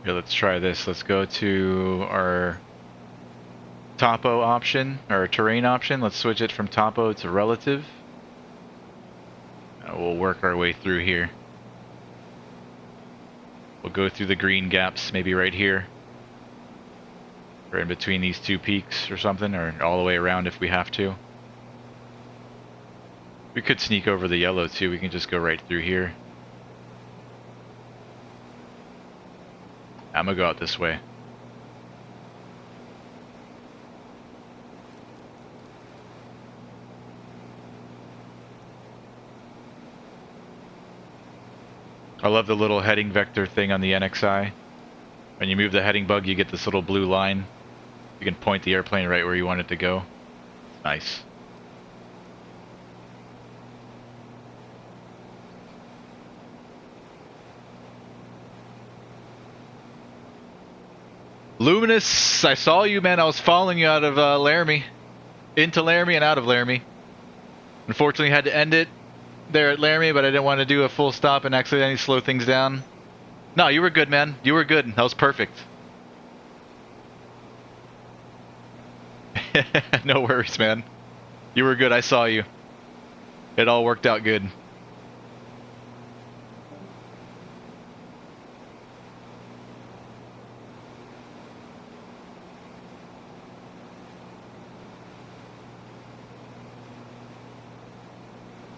Here, let's try this. Let's go to our topo option, or terrain option. Let's switch it from topo to relative. We'll work our way through here. We'll go through the green gaps, maybe right here. Or in between these two peaks or something, or all the way around if we have to. We could sneak over the yellow too. We can just go right through here. I'm gonna go out this way. I love the little heading vector thing on the NXI. When you move the heading bug, you get this little blue line. You can point the airplane right where you want it to go. It's nice. Luminous, I saw you, man. I was following you out of Laramie. Into Laramie and out of Laramie. Unfortunately, had to end it there at Laramie, but I didn't want to do a full stop and accidentally slow things down. No, you were good, man. You were good. That was perfect. No worries, man. You were good. I saw you. It all worked out good.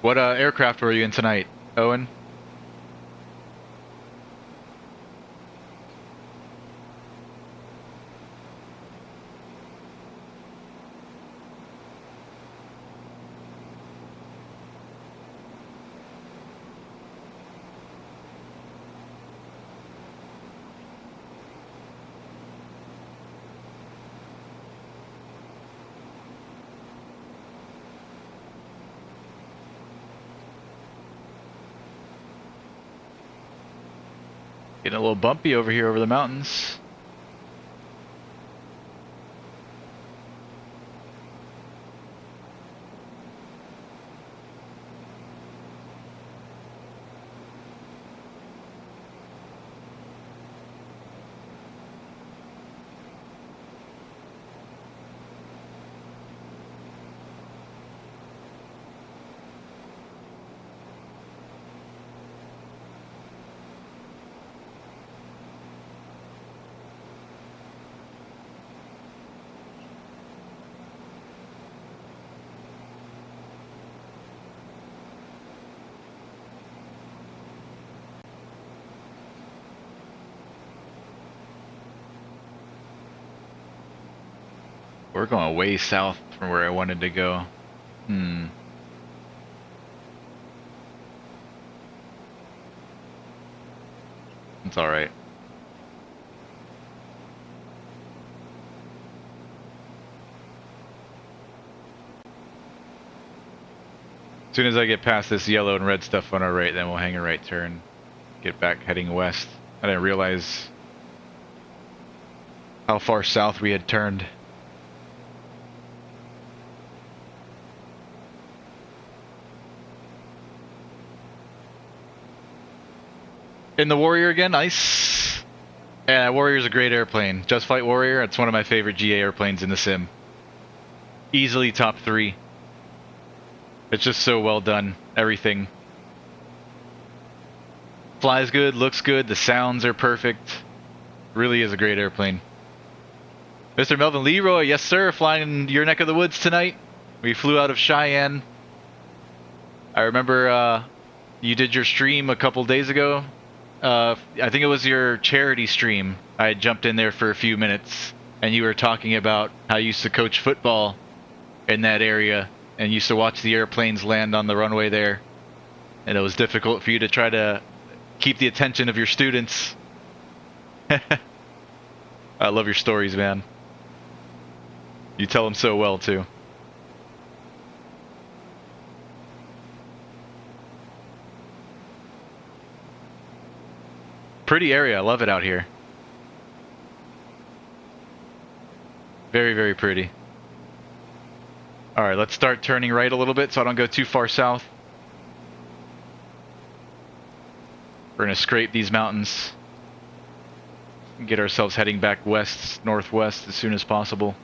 What aircraft were you in tonight, Owen? Getting a little bumpy over here over the mountains. We're going way south from where I wanted to go. It's alright. As soon as I get past this yellow and red stuff on our right, then we'll hang a right turn. Get back heading west. I didn't realize how far south we had turned. In the Warrior again, nice. Yeah, Warrior's a great airplane. Just Flight Warrior, it's one of my favorite GA airplanes in the sim. Easily top 3. It's just so well done, everything. Flies good, looks good, the sounds are perfect. Really is a great airplane. Mr. Melvin Leroy, yes sir, flying in your neck of the woods tonight. We flew out of Cheyenne. I remember you did your stream a couple days ago. I think it was your charity stream. I had jumped in there for a few minutes, and you were talking about how you used to coach football in that area, and used to watch the airplanes land on the runway there, and it was difficult for you to try to keep the attention of your students. I love your stories, man. You tell them so well, too. Pretty area, I love it out here. Very, very pretty. Alright, let's start turning right a little bit so I don't go too far south. We're gonna scrape these mountains. get ourselves heading back west, northwest as soon as possible.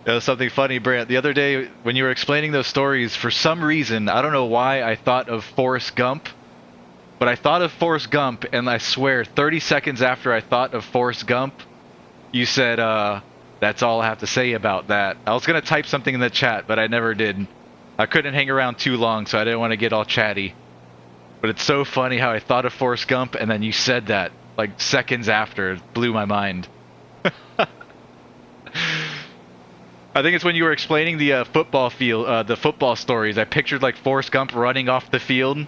That was something funny, Brant. The other day, when you were explaining those stories, for some reason, I don't know why I thought of Forrest Gump, but I thought of Forrest Gump, and I swear, 30 seconds after I thought of Forrest Gump, you said, that's all I have to say about that. I was going to type something in the chat, but I never did. I couldn't hang around too long, so I didn't want to get all chatty. But it's so funny how I thought of Forrest Gump, and then you said that, like, seconds after. It blew my mind. I think it's when you were explaining the football field, the football stories. I pictured like Forrest Gump running off the field,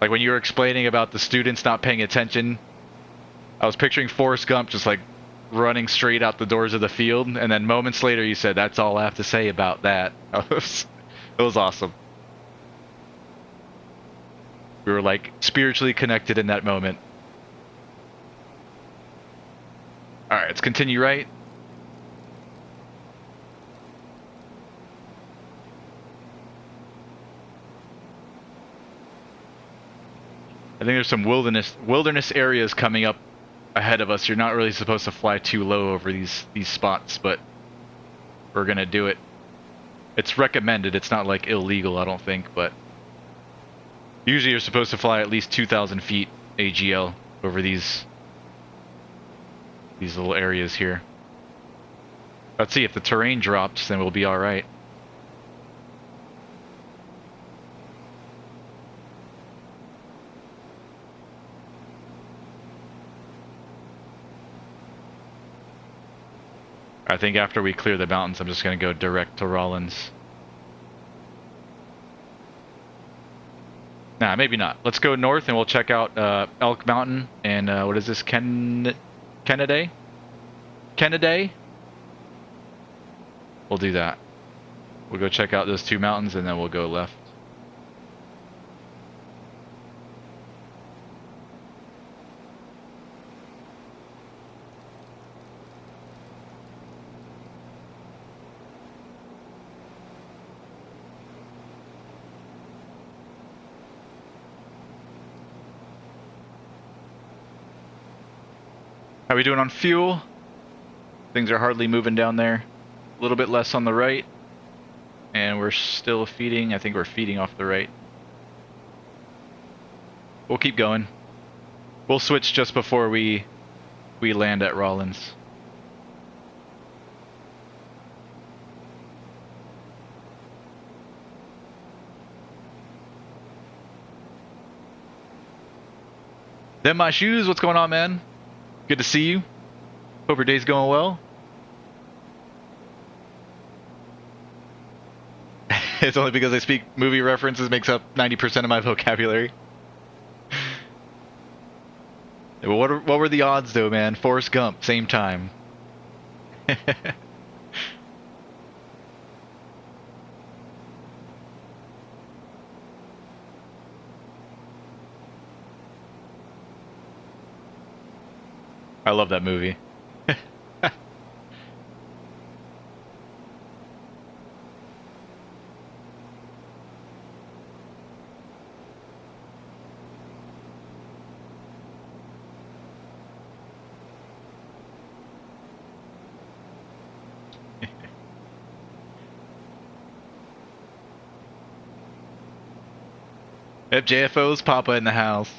like when you were explaining about the students not paying attention. I was picturing Forrest Gump just like running straight out the doors of the field, and then moments later you said, "That's all I have to say about that." It was awesome. We were like spiritually connected in that moment. All right, let's continue right. I think there's some wilderness areas coming up ahead of us. You're not really supposed to fly too low over these spots, but we're gonna do it. It's recommended. It's not like illegal, I don't think, but usually you're supposed to fly at least 2,000 feet AGL over these little areas here. Let's see if the terrain drops, then we'll be all right. I think after we clear the mountains, I'm just going to go direct to Rollins. Nah, maybe not. Let's go north and we'll check out Elk Mountain and what is this, Kennedy? Kennedy? We'll do that. We'll go check out those two mountains and then we'll go left. How we doing on fuel? Things are hardly moving down there. A little bit less on the right. And we're still feeding. I think we're feeding off the right. We'll keep going. We'll switch just before we land at Rollins. Them my shoes, what's going on, man? Good to see you. Hope your day's going well. It's only because I speak movie references makes up 90% of my vocabulary. Yeah, well, what were the odds though, man? Forrest Gump, same time. I love that movie. FJFO's Papa in the house.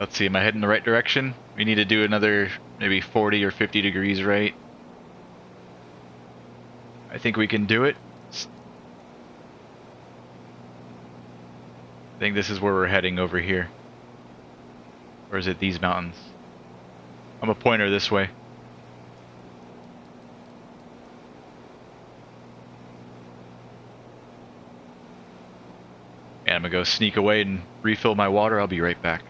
Let's see, am I heading the right direction? We need to do another maybe 40 or 50 degrees right. I think we can do it. I think this is where we're heading over here. Or is it these mountains? I'm a pointer this way. And I'm gonna go sneak away and refill my water. I'll be right back.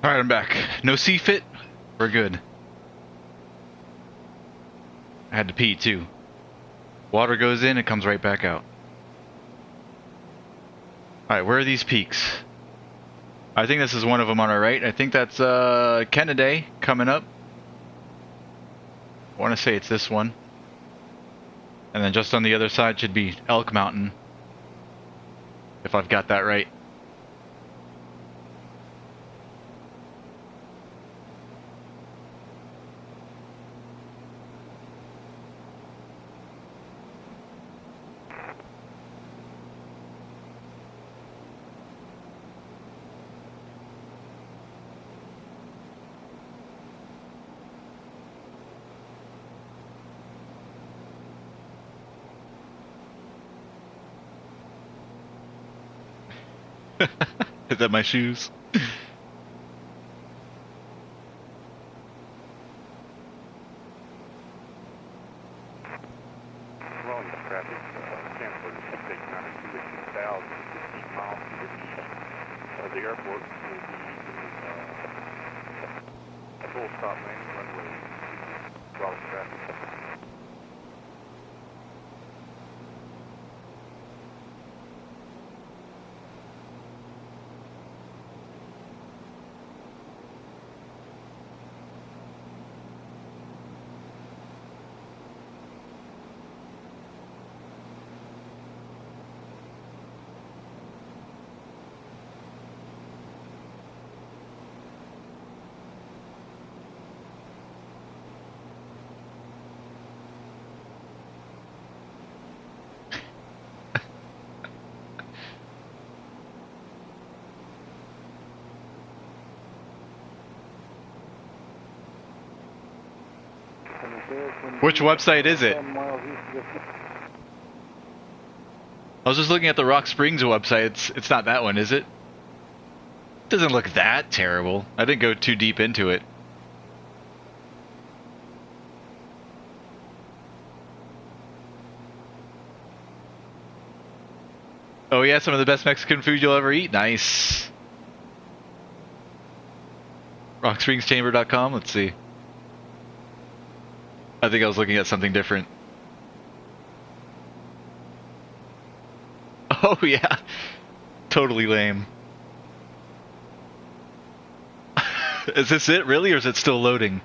Alright, I'm back. No C-fit? We're good. I had to pee too. Water goes in, it comes right back out. Alright, where are these peaks? I think this is one of them on our right. I think that's Kennedy coming up. I want to say it's this one. And then just on the other side should be Elk Mountain. If I've got that right. Is that my shoes? Rolling the traffic, Stanford 689 south, 15 miles to the airport will be a full stop landing runway, rolling traffic. Which website is it? I was just looking at the Rock Springs website. It's not that one, is it? It doesn't look that terrible. I didn't go too deep into it. Oh yeah, some of the best Mexican food you'll ever eat. Nice. RockSpringsChamber.com. Let's see. I think I was looking at something different. Oh yeah. Totally lame. Is this it really, or is it still loading?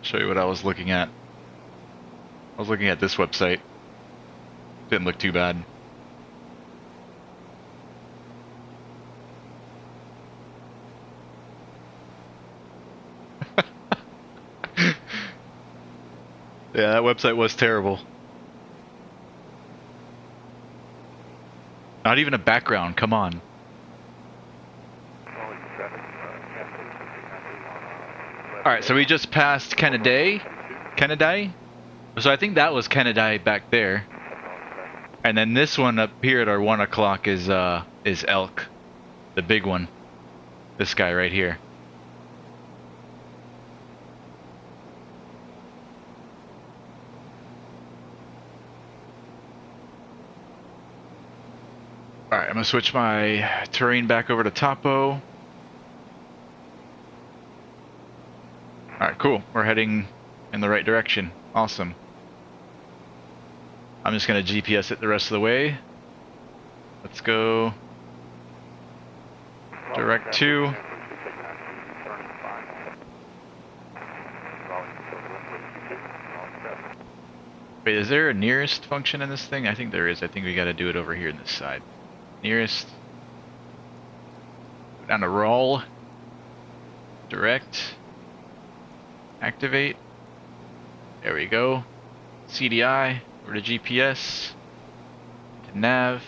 Show you what I was looking at. I was looking at this website. Didn't look too bad. Yeah, that website was terrible. Not even a background, come on. Alright, so we just passed Kennedy. So I think that was Kennedy back there. And then this one up here at our 1 o'clock is Elk. The big one. This guy right here. Alright, I'm gonna switch my terrain back over to Topo. Alright, cool. We're heading in the right direction. Awesome. I'm just gonna GPS it the rest of the way. Let's go. Direct 2. Wait, is there a nearest function in this thing? I think there is. I think we gotta do it over here on this side. Nearest. Down to roll. Direct. Activate. There we go. CDI. Over to GPS. To nav.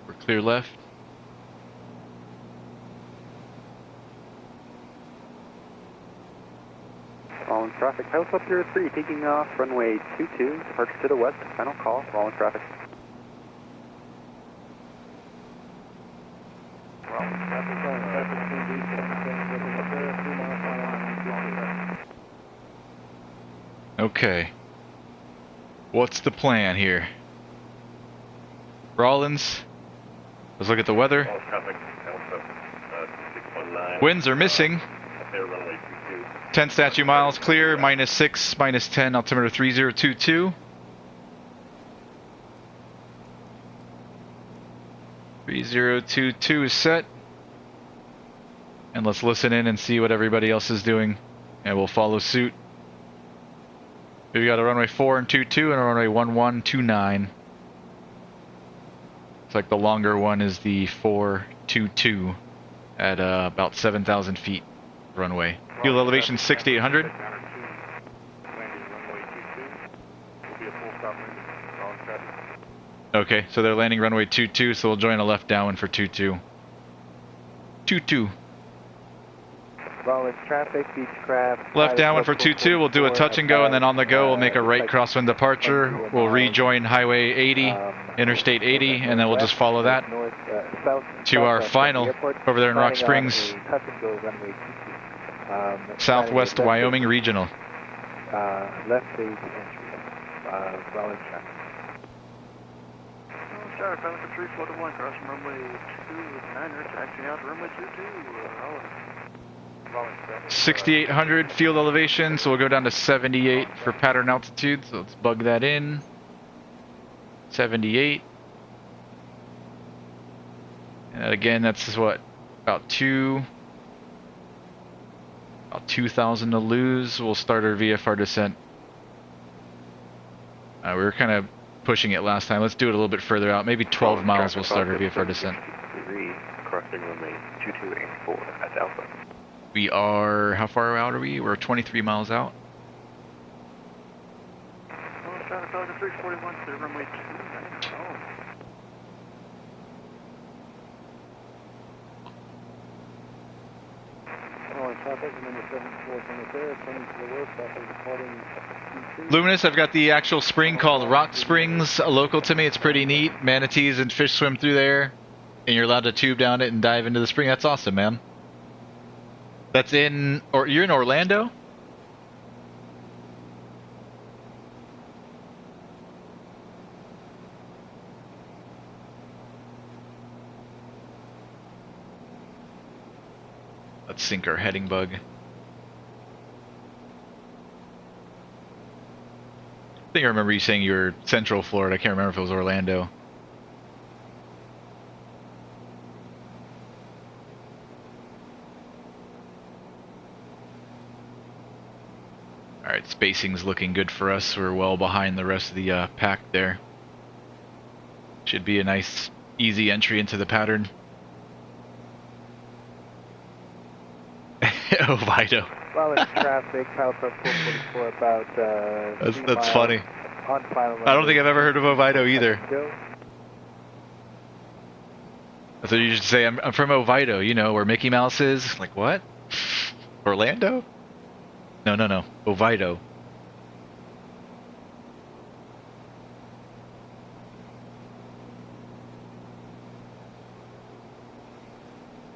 We're clear left. Rolling traffic, House up 03, taking off runway 22, departure to the west, final call, rolling traffic. Okay. What's the plan here? Rollins, let's look at the weather. Winds are missing. 10 statute miles clear, -6, -10, altimeter 3022. 3022 is set. And let's listen in and see what everybody else is doing. And we'll follow suit. We've got a runway 4 and 22 and a runway 1129. Looks like the longer one is the 422 at about 7,000 feet runway. Fuel elevation 6,800. Okay, so they're landing runway 22, so we'll join a left downwind for 22. 22. Rollins traffic, Beechcraft. Left downwind for 22, we'll do a touch and go, and then on the go we'll make a right crosswind departure. We'll rejoin Highway 80, Interstate 80, and then we'll just follow that to our final over there in Rock Springs. Southwest Wyoming Regional. Left base entry, Rollins traffic. Tower, Pilot 3421, crossing runway 29er, taxiing out to runway 22. 6,800 field elevation, so we'll go down to 78 for pattern altitude, so let's bug that in. 78. And again, that's what, about 2,000 to lose. We'll start our VFR descent. We were kind of pushing it last time. Let's do it a little bit further out. Maybe 12 miles we'll start our VFR descent. Crossing runway 2284 at Alpha. We are, how far out are we? We're 23 miles out. 341 to runway 29, Rollins. Traffic, number 74 there, turning to the west, traffic departing Q2. Luminous, I've got the actual spring called Rock Springs local to me. It's pretty neat. Manatees and fish swim through there, and you're allowed to tube down it and dive into the spring. That's awesome, man. That's in, or you're in Orlando? Let's sink our heading bug. I think I remember you saying you were Central Florida. I can't remember if it was Orlando. Alright, spacing's looking good for us. We're well behind the rest of the pack there. Should be a nice, easy entry into the pattern. Oh, Vito. Well, it's traffic, Pilot Club 444 about That's funny. On final I don't think I've ever heard of Oviedo either. That's what you should say. I'm from Oviedo, you know, where Mickey Mouse is. Like, what? Orlando? No. Oviedo.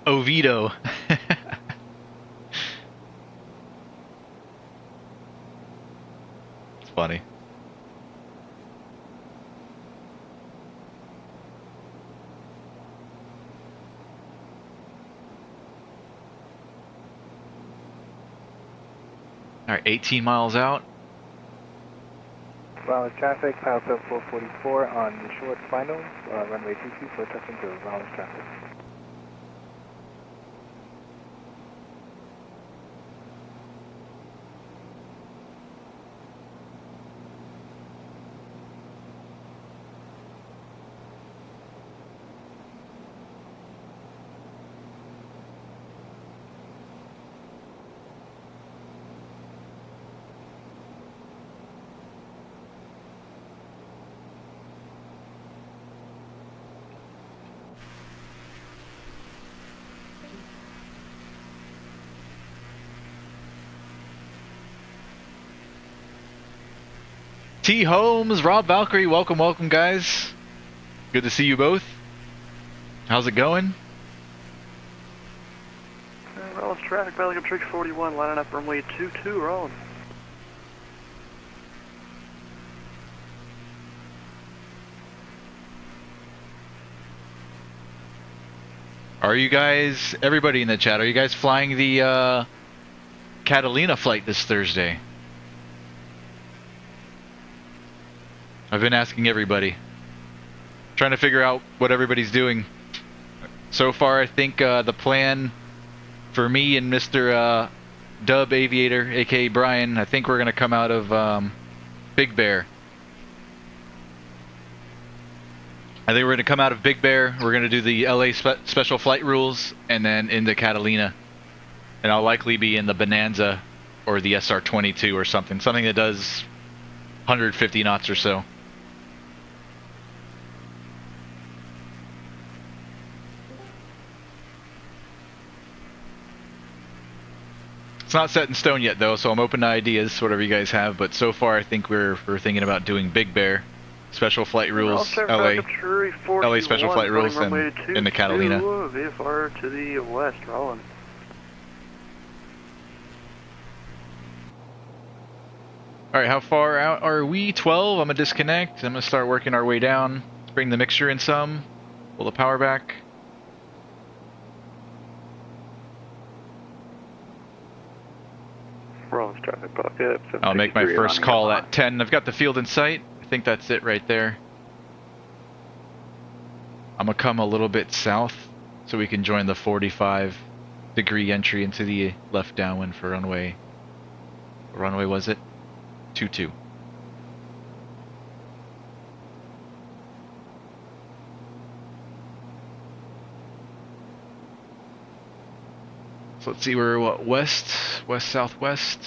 Oviedo. It's funny. All right, 18 miles out. Rollins traffic, Pilot Club 444 on the short final, runway 22 for touch and go, Rollins traffic. T. Holmes, Rob Valkyrie, welcome guys. Good to see you both. How's it going? Rollins traffic, Valley of Tricks 41, lining up runway 22, Rollins. Are you guys, everybody in the chat, are you guys flying the Catalina flight this Thursday? I've been asking everybody. Trying to figure out what everybody's doing. So far, I think the plan for me and Mr. Dub Aviator, aka Brian, I think we're going to come out of Big Bear. I think we're going to come out of Big Bear, we're going to do the LA special flight rules, and then into Catalina. And I'll likely be in the Bonanza or the SR-22 or something that does 150 knots or so. It's not set in stone yet though, so I'm open to ideas, whatever you guys have, but so far I think we're thinking about doing Big Bear, special flight rules, LA special flight rules, and in the Catalina. VFR to the west, Rollins. Alright, how far out are we? 12? I'm going to disconnect. I'm going to start working our way down. Bring the mixture in some. Pull the power back. Rollins traffic, bucket. I'll make my first call at 10. I've got the field in sight. I think that's it right there. I'm going to come a little bit south so we can join the 45-degree entry into the left downwind for runway. What runway was it? 22. So let's see, we're what, west southwest.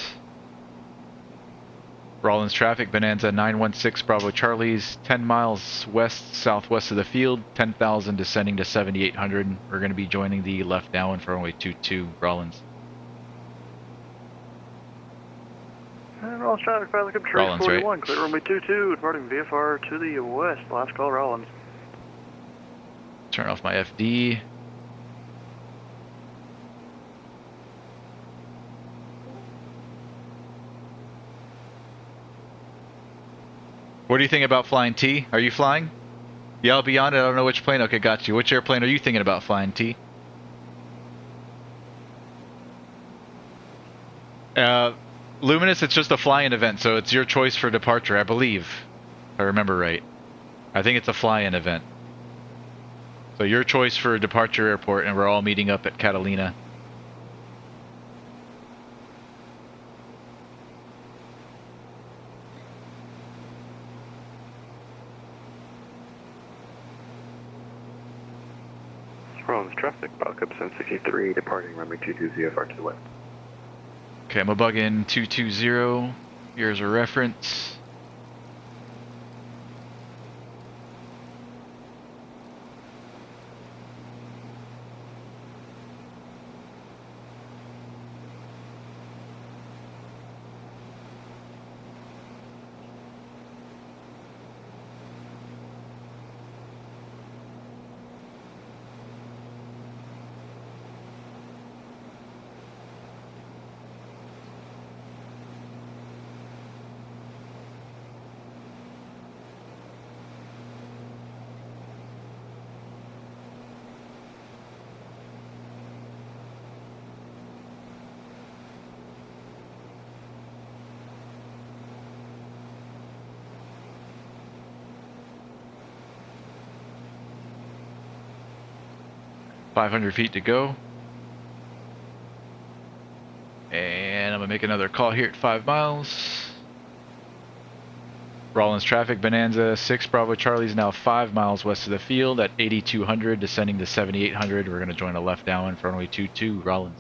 Rollins traffic, Bonanza 916 Bravo Charlie's 10 miles west southwest of the field, 10,000 descending to 7,800. We're going to be joining the left downwind for runway 22 Rollins. And Rollins traffic, Pilot Trace Rollins, 41, right? clear runway 22, departing VFR to the west. Last call, Rollins. Turn off my FD. What do you think about flying T? Are you flying? Yeah, I'll be on it. I don't know which plane. Okay, got you. Which airplane are you thinking about flying T? Luminous, it's just a fly-in event, so it's your choice for departure, I believe. If I remember right. I think it's a fly-in event. So your choice for departure airport, and we're all meeting up at Catalina. Rollins traffic, Balcom 763, departing runway 22 VFR to the west. Okay, I'm gonna bug in 220. Here's a reference. .500 feet to go. And I'm gonna make another call here at 5 miles. Rollins traffic, Bonanza 6 Bravo Charlie is now 5 miles west of the field at 8,200, descending to 7,800. We're gonna join a left downwind for runway 22 Rollins.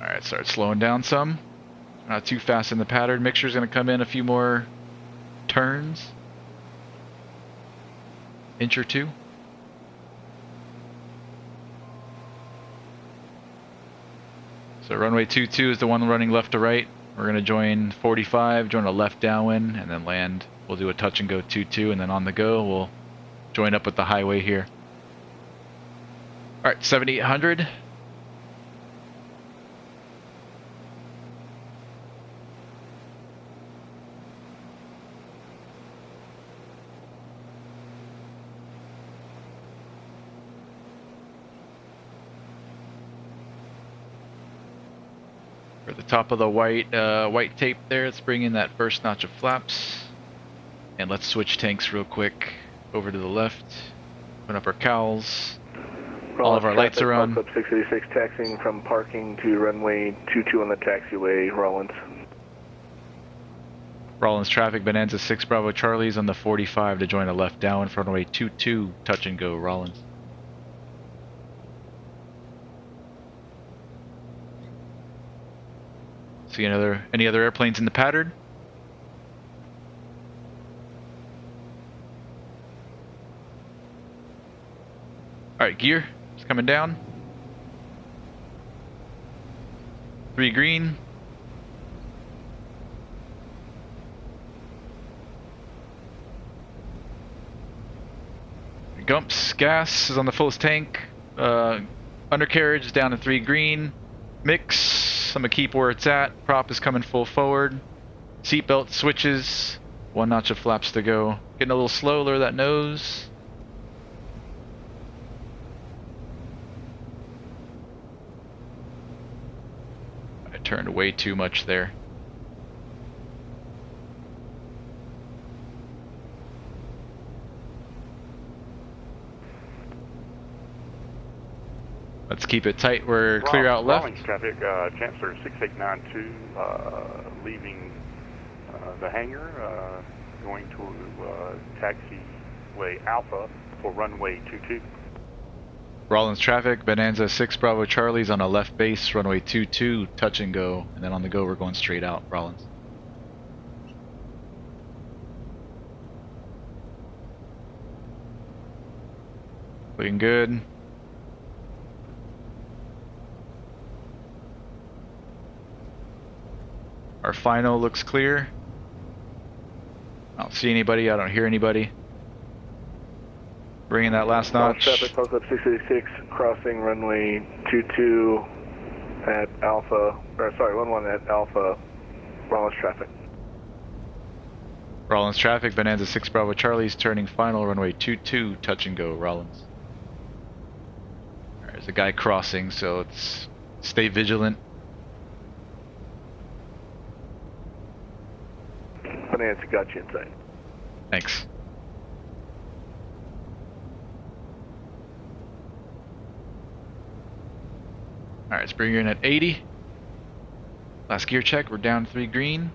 Alright, start slowing down some. Not too fast in the pattern. Mixture's going to come in a few more turns. Inch or two. So runway 22 is the one running left to right. We're going to join 45, join a left downwind, and then land. We'll do a touch and go 22, and then on the go, we'll join up with the highway here. Alright, 7,800. For the top of the white tape there, let's bring in that first notch of flaps. And let's switch tanks real quick over to the left. Open up our cowls. All of our lights are on. Club 686 taxiing from parking to runway 22 on the taxiway, Rollins. Rollins traffic, Bonanza 6 Bravo Charlie's on the 45 to join a left downwind for runway 22, touch and go, Rollins. See any other airplanes in the pattern? Alright, gear is coming down. 3 green. Gumps, gas is on the fullest tank. Undercarriage is down to 3 green. Mix. I'm gonna keep where it's at. Prop is coming full forward. Seatbelt switches. 1 notch of flaps to go. Getting a little slow, lower that nose. I turned way too much there. Let's keep it tight. We're clear out left. Rollins traffic, Chancellor 6892, leaving the hangar, going to taxi taxiway Alpha for runway 22. Rollins traffic, Bonanza 6 Bravo Charlie's on a left base, runway 22, touch and go. And then on the go, we're going straight out, Rollins. Looking good. Our final looks clear. I don't see anybody, I don't hear anybody. Bring in that last notch. Traffic, Pilot Club 636, crossing runway 22 at Alpha, or sorry, 11 at Alpha, Rollins traffic. Rollins traffic, Bonanza 6 Bravo Charlie's turning final, runway 22, touch and go, Rollins. There's a guy crossing, so it's stay vigilant. Bonanza got you in sight. Thanks. Alright, let's bring her in at 80. Last gear check, we're down 3 green.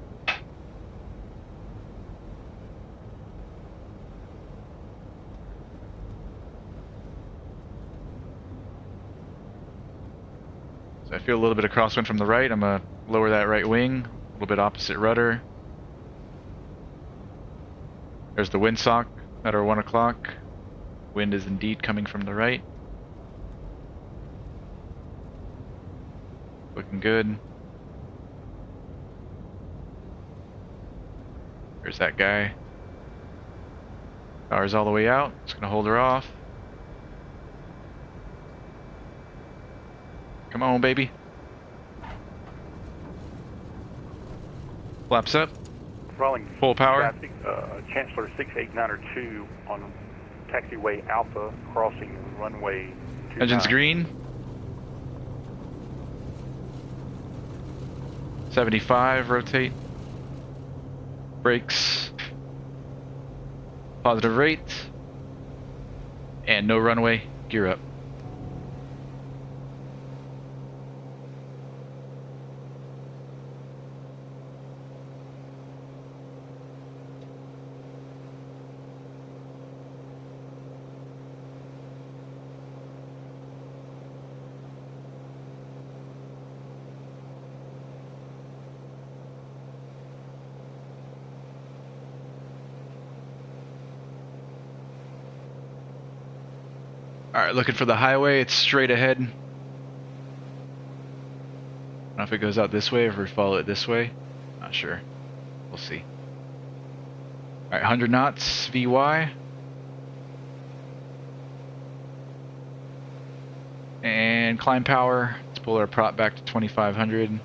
So I feel a little bit of crosswind from the right. I'm going to lower that right wing, a little bit opposite rudder. There's the windsock at our 1 o'clock. Wind is indeed coming from the right. Looking good. There's that guy. Power's all the way out. Just gonna hold her off. Come on, baby. Flaps up. Rolling full power. Traffic, Chancellor 68902 on taxiway Alpha, crossing runway 29. Engine's green. 75, rotate. Brakes. Positive rate. And no runway, gear up. Alright, looking for the highway, it's straight ahead. I don't know if it goes out this way or if we follow it this way. Not sure. We'll see. Alright, 100 knots, VY. And climb power. Let's pull our prop back to 2500.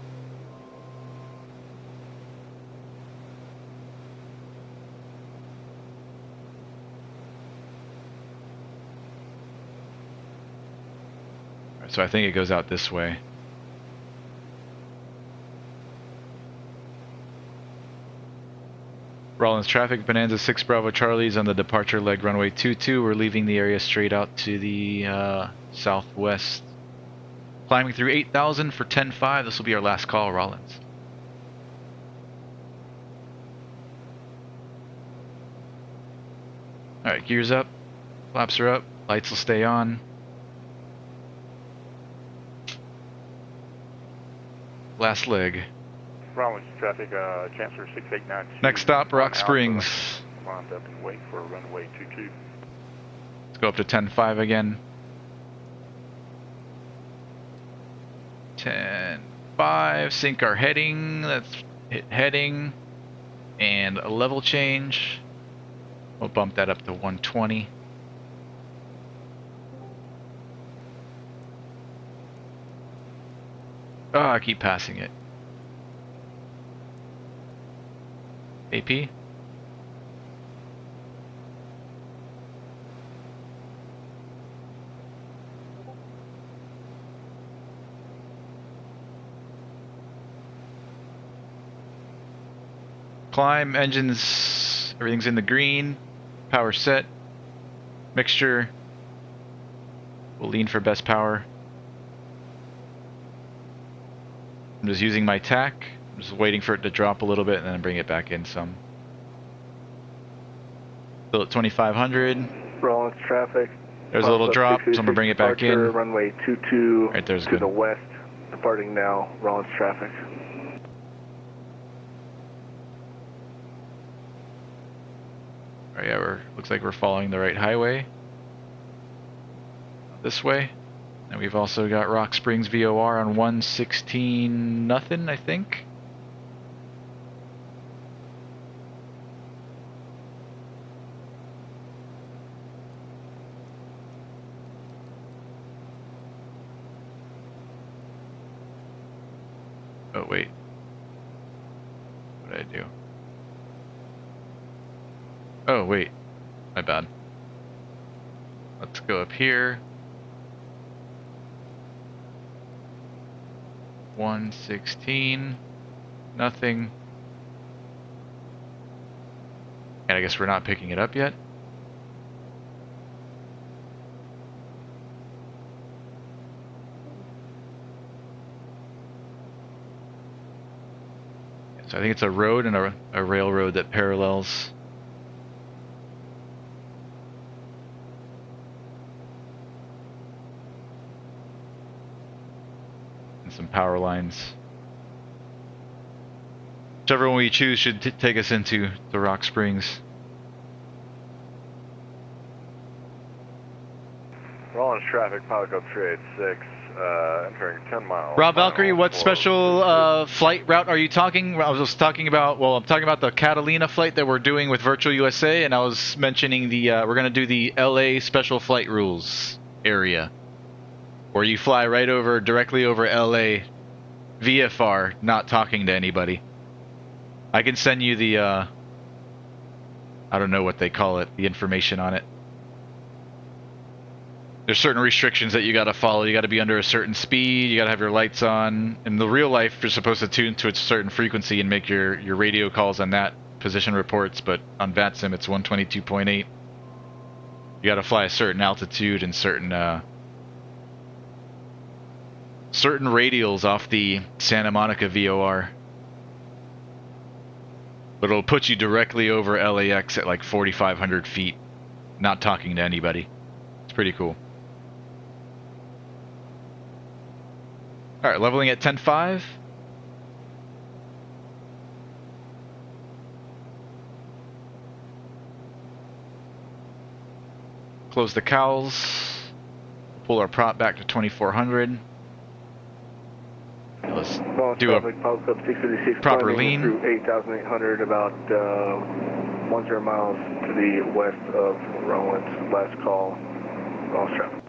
So I think it goes out this way. Rollins traffic, Bonanza 6 Bravo Charlie's on the departure leg runway 22. We're leaving the area straight out to the southwest. Climbing through 8,000 for 10.5. This will be our last call, Rollins. Alright, gears up. Flaps are up. Lights will stay on. Last leg. Rollins traffic, Chancellor 689. Next stop, Rock Springs. Lined up and wait for runway 22. Let's go up to 10.5 again. 10.5, sync our heading. Let's hit heading. And a level change. We'll bump that up to 120. Oh, I keep passing it. AP? Climb, engines, everything's in the green. Power set. Mixture. We'll lean for best power. I'm just using my tack. I'm just waiting for it to drop a little bit and then bring it back in some. Still at 2500. Rollins traffic. There's a little drop, so I'm going to bring it back Departure, in. Runway 22 Right there's to good. the west. Departing now, Rollins traffic. Alright, yeah, looks like we're following the right highway. This way. And we've also got Rock Springs VOR on 116 nothing, I think. Oh, wait. What did I do? Oh, wait. My bad. Let's go up here. 116. Nothing. And I guess we're not picking it up yet. So I think it's a road and a railroad that parallels. And some power lines. Whichever one we choose should take us into the Rock Springs. Rollins traffic, Pilot Club 386, entering 10 miles. Rob Valkyrie, what special flight route are you talking? I was talking about, well, I'm talking about the Catalina flight that we're doing with Virtual USA, and I was mentioning the, we're going to do the LA Special Flight Rules area, where you fly right over, directly over LA, VFR, not talking to anybody. I can send you the, I don't know what they call it, the information on it. There's certain restrictions that you got to follow. You got to be under a certain speed. You got to have your lights on. In the real life, you're supposed to tune to a certain frequency and make your radio calls on that position reports. But on VATSIM, it's 122.8. You got to fly a certain altitude and certain radials off the Santa Monica VOR. But it'll put you directly over LAX at like 4,500 feet, not talking to anybody. It's pretty cool. Alright, leveling at 10.5. Close the cowls. Pull our prop back to 2,400. Let's do a proper lean. Through 8,800, about 10 miles to the west of Rollins. Last call. Rollins traffic.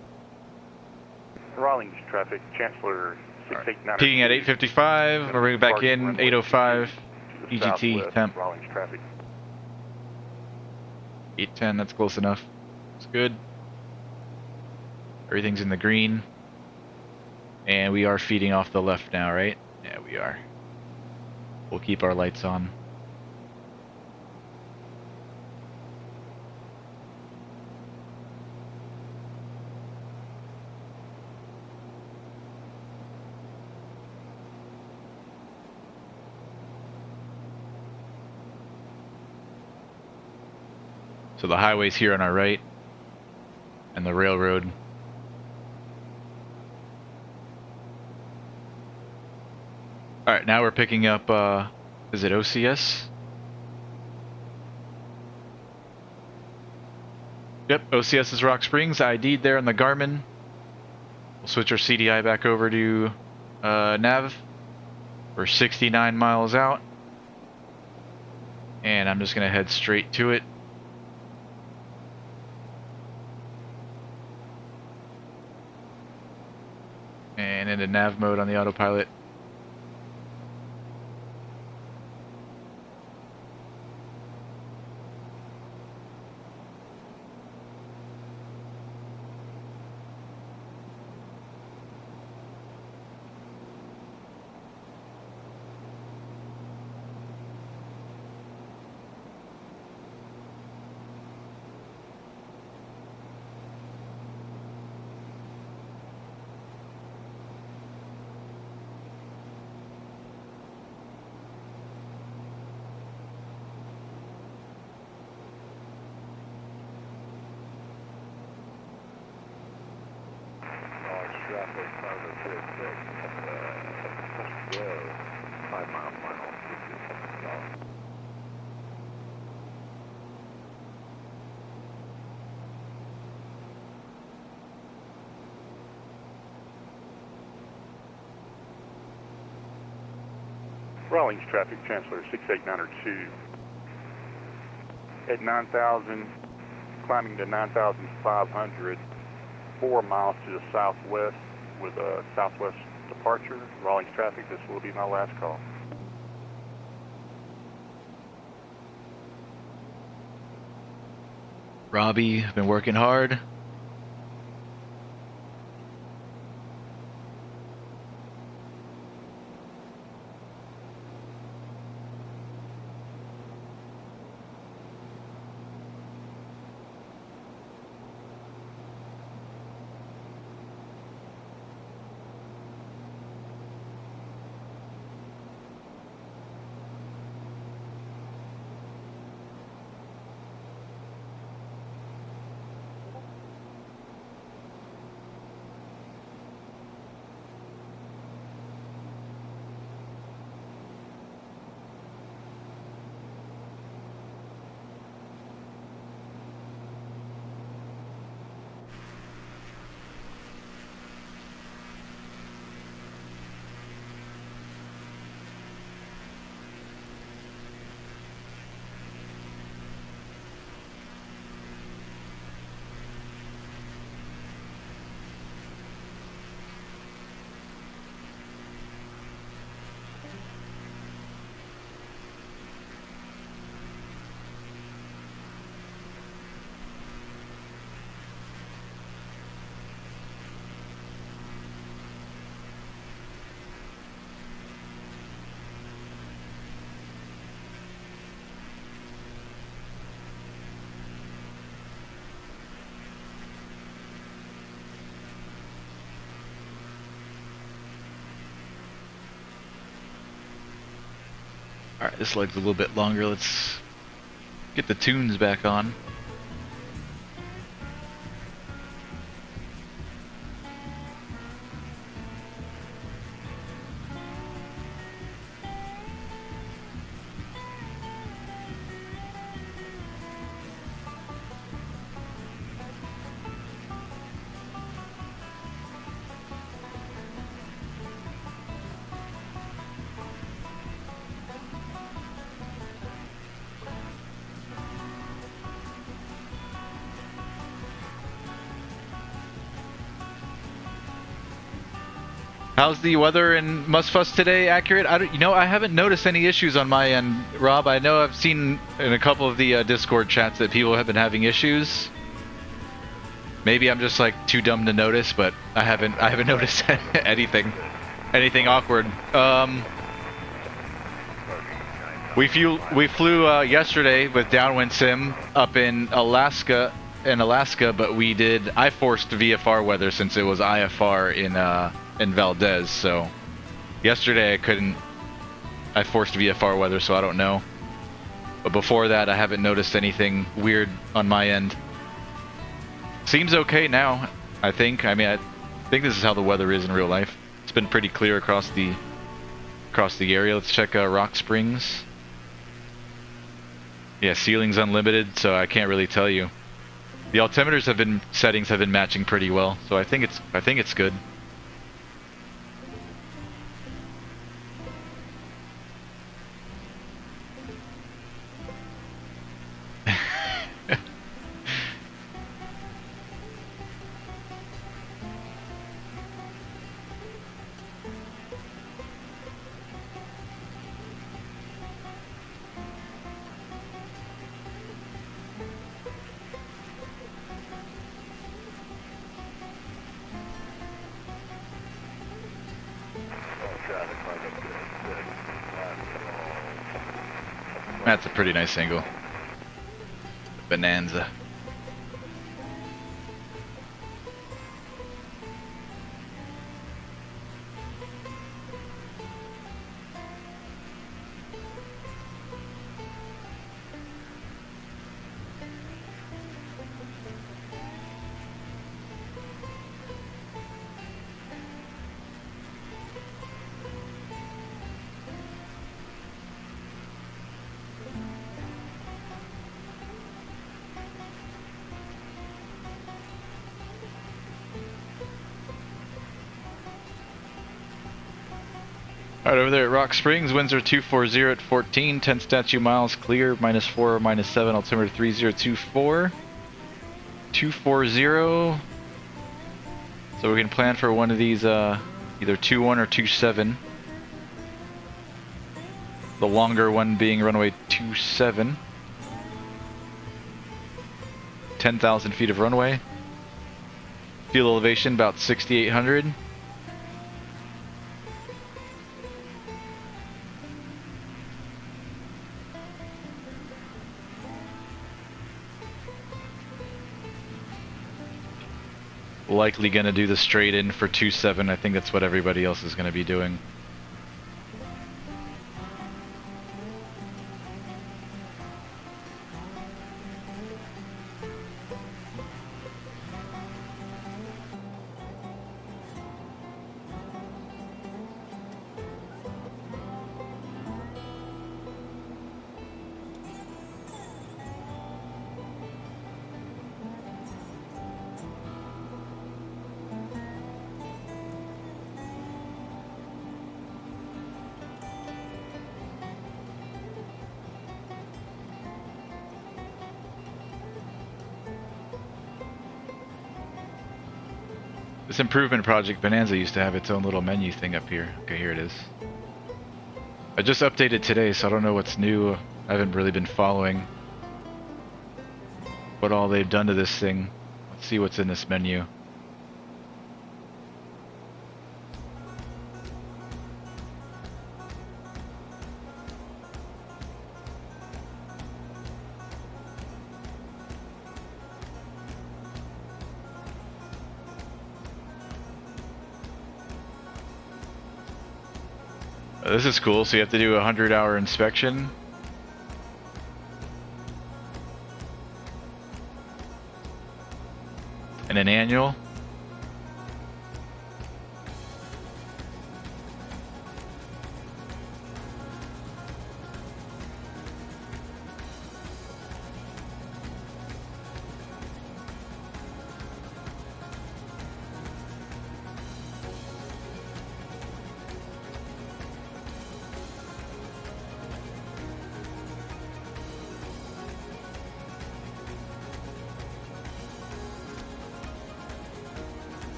Rawlings traffic, Chancellor 689. Peaking at 855. We're bringing back in 805. EGT temp. Rawlings traffic. 810. That's close enough. It's good. Everything's in the green. And we are feeding off the left now, right? Yeah, we are. We'll keep our lights on. So the highway's here on our right, and the railroad. Alright, now we're picking up, is it OCS? Yep, OCS is Rock Springs, ID'd there in the Garmin. We'll switch our CDI back over to Nav. We're 69 miles out. And I'm just going to head straight to it. And into nav mode on the autopilot. Go, 5 mile final. Rawlings traffic, Chancellor 68902. At 9,000, climbing to 9,500, 4 miles to the southwest with a southwest departure. Rawlings traffic, this will be my last call. Robbie, been working hard. Alright, this leg's a little bit longer. Let's get the tunes back on. How's the weather in MSFS today? Accurate? I haven't noticed any issues on my end, Rob. I know I've seen in a couple of the Discord chats that people have been having issues. Maybe I'm just like too dumb to notice, but I haven't noticed anything awkward. We flew yesterday with downwind sim up in Alaska, but I forced VFR weather since it was IFR in Valdez, so yesterday I forced VFR weather, so I don't know. But before that, I haven't noticed anything weird on my end. Seems okay now, I think. I mean, I think this is how the weather is in real life. It's been pretty clear across the area. Let's check Rock Springs. Yeah, ceiling's unlimited, so I can't really tell you. The altimeters settings have been matching pretty well, so I think it's good. That's a pretty nice angle. Bonanza. Alright, over there at Rock Springs, winds are 240 at 14, 10 statute miles clear, -4 or -7, altimeter 3024. 240. So we can plan for one of these, either 2-1 or 2-7. The longer one being runway 27. 10,000 feet of runway. Field elevation about 6,800. Likely going to do the straight in for 2-7. I think that's what everybody else is going to be doing. This improvement project, Bonanza, used to have its own little menu thing up here. Okay, here it is. I just updated today, so I don't know what's new. I haven't really been following what all they've done to this thing. Let's see what's in this menu. This is cool, so you have to do a 100-hour inspection. And an annual.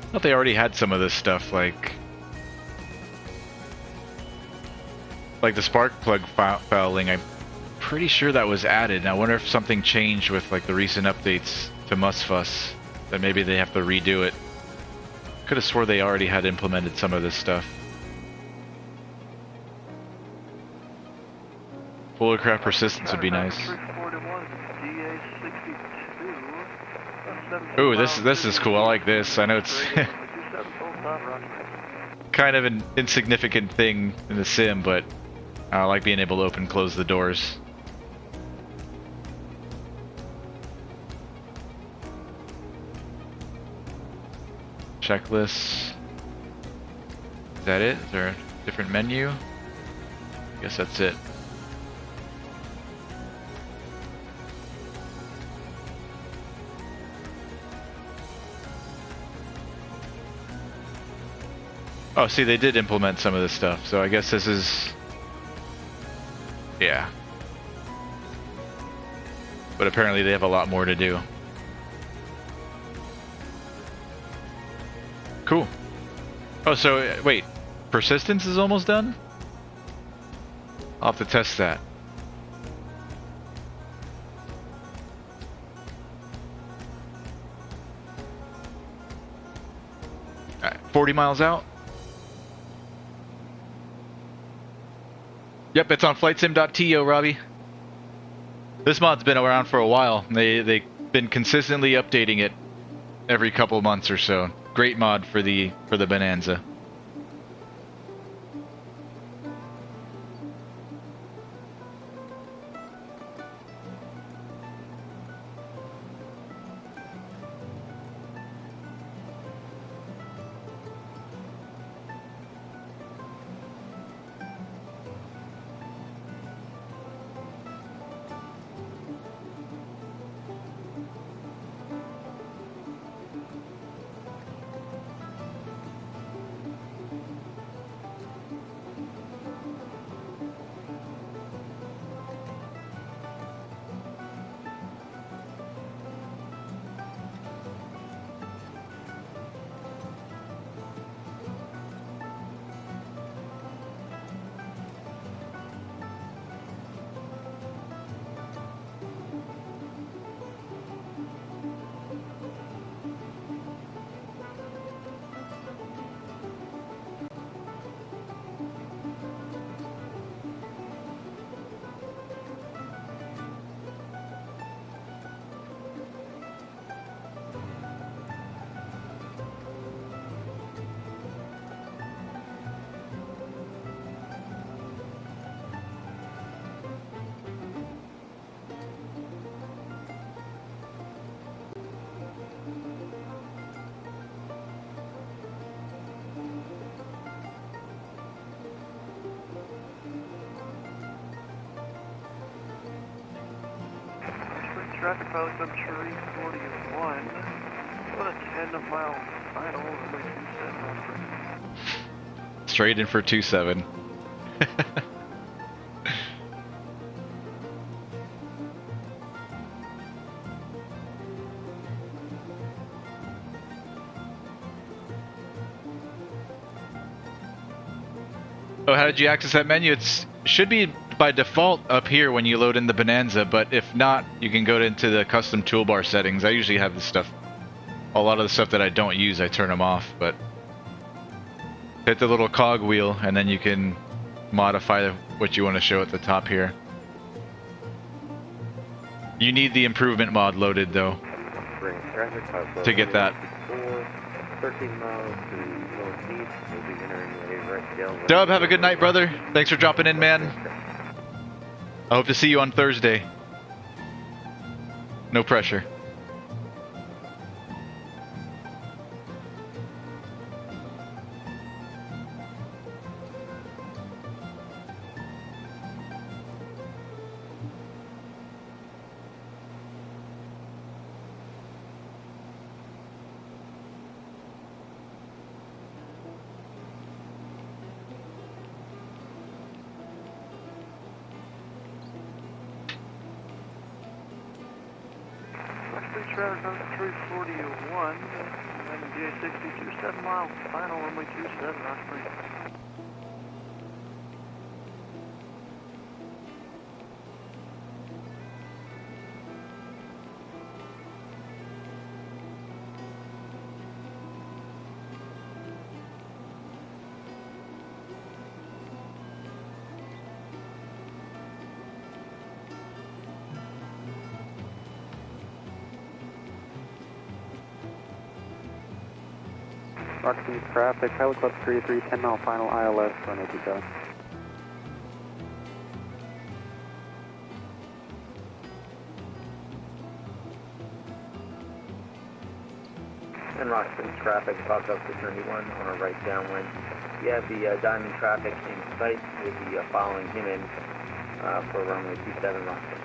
I thought they already had some of this stuff, like the spark plug fouling. I'm pretty sure that was added. And I wonder if something changed with like the recent updates to MSFS, that maybe they have to redo it. Could have swore they already had implemented some of this stuff. Full aircraft persistence would be nice. Ooh, this is cool. I like this. I know it's kind of an insignificant thing in the sim, but I like being able to open and close the doors. Checklist. Is that it? Is there a different menu? I guess that's it. Oh, see, they did implement some of this stuff, so I guess this is... yeah. But apparently they have a lot more to do. Cool. Oh, so, wait. Persistence is almost done? I'll have to test that. Alright, 40 miles out? Yep, it's on flightsim.to, Robbie. This mod's been around for a while. They've been consistently updating it every couple months or so. Great mod for the Bonanza. traffic, pilot club 341. About a 10-mile final, runway 27 on free. Straight in for 27. Oh, how did you access that menu? It should be by default up here when you load in the Bonanza, but if not, you can go into the custom toolbar settings. I usually have this stuff. A lot of the stuff that I don't use, I turn them off, but hit the little cog wheel and then you can modify what you want to show at the top here. You need the improvement mod loaded though to get that. 13 miles to northeast, we'll be entering a right tail. Dub, have a good night, brother. Thanks for dropping in, man. I hope to see you on Thursday. No pressure. Traffic on 341, and GA62, 7 mile, final runway 27, on free. Roxy traffic, Pilot Club 33, 10 mile final ILS, runway 27. And Rock Springs traffic, Fox up to 31 on a right downwind. You have the Diamond traffic in sight. We'll be following him in for runway 27 Rock Springs.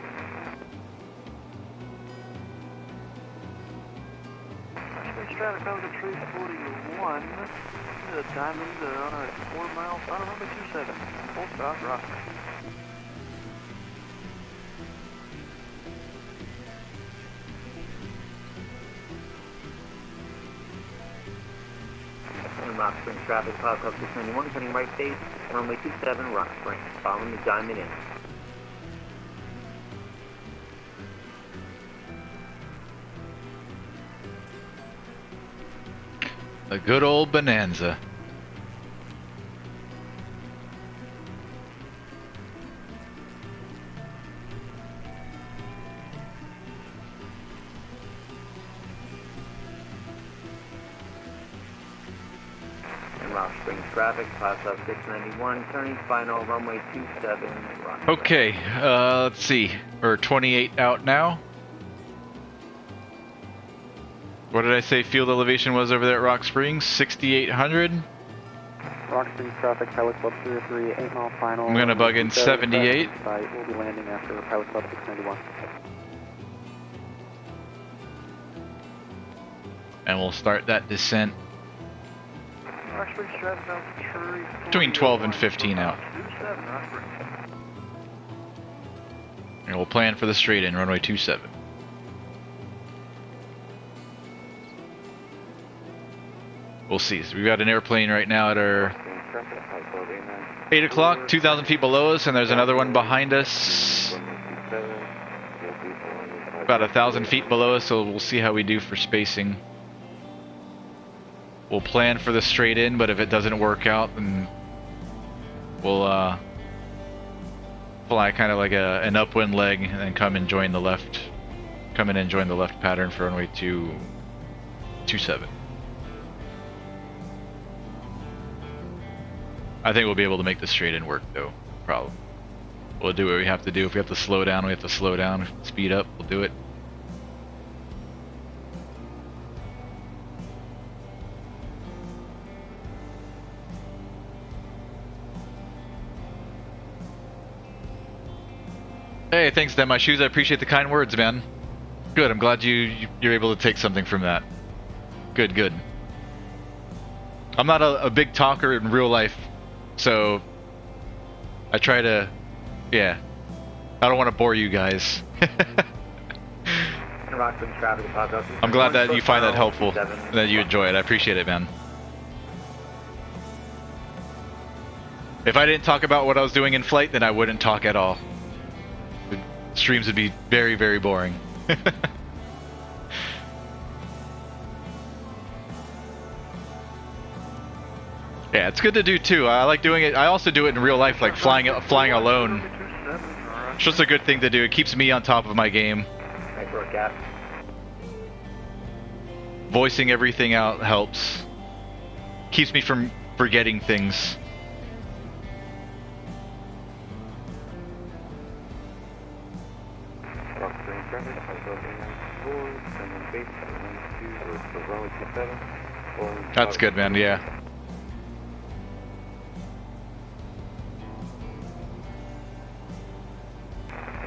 Traffic out of 341, the Diamond on a 4 mile final runway 27, full stop, rock. And Rock Springs traffic, Cloud Club 691, turning right base, runway 27 Rock Springs, following the Diamond in. A good old Bonanza. And Rock Springs traffic, Class up 691, turning final, runway 27 Rock Springs. Okay, let's see. We're 28 out now. What did I say field elevation was over there at Rock Springs? 6,800? Rock Springs traffic, Pilot Club 303, 8 mile final. I'm gonna bug in 78. Site. We'll be landing after Pilot Club 691. And we'll start that descent Rock Springs traffic out to 341. between 12 and 15 out. 27 Rock Springs. And we'll plan for the straight in, runway 27. We'll see. So we've got an airplane right now at our 8 o'clock, 2,000 feet below us, and there's another one behind us about 1,000 feet below us, so we'll see how we do for spacing. We'll plan for the straight in, but if it doesn't work out, then we'll fly kind of like an upwind leg and then come in and join the left pattern for runway 27. I think we'll be able to make the straight in work though, problem. We'll do what we have to do. If we have to slow down, we have to slow down. If we speed up, we'll do it. Hey, thanks, Dan. My shoes. I appreciate the kind words, man. Good. I'm glad you're able to take something from that. Good. Good. I'm not a big talker in real life, so I try to. Yeah. I don't want to bore you guys. I'm glad that you find that helpful, and that you enjoy it. I appreciate it, man. If I didn't talk about what I was doing in flight, then I wouldn't talk at all. The streams would be very, very boring. Yeah, it's good to do too. I like doing it. I also do it in real life, like flying alone. It's just a good thing to do. It keeps me on top of my game. Voicing everything out helps. Keeps me from forgetting things. That's good, man. Yeah.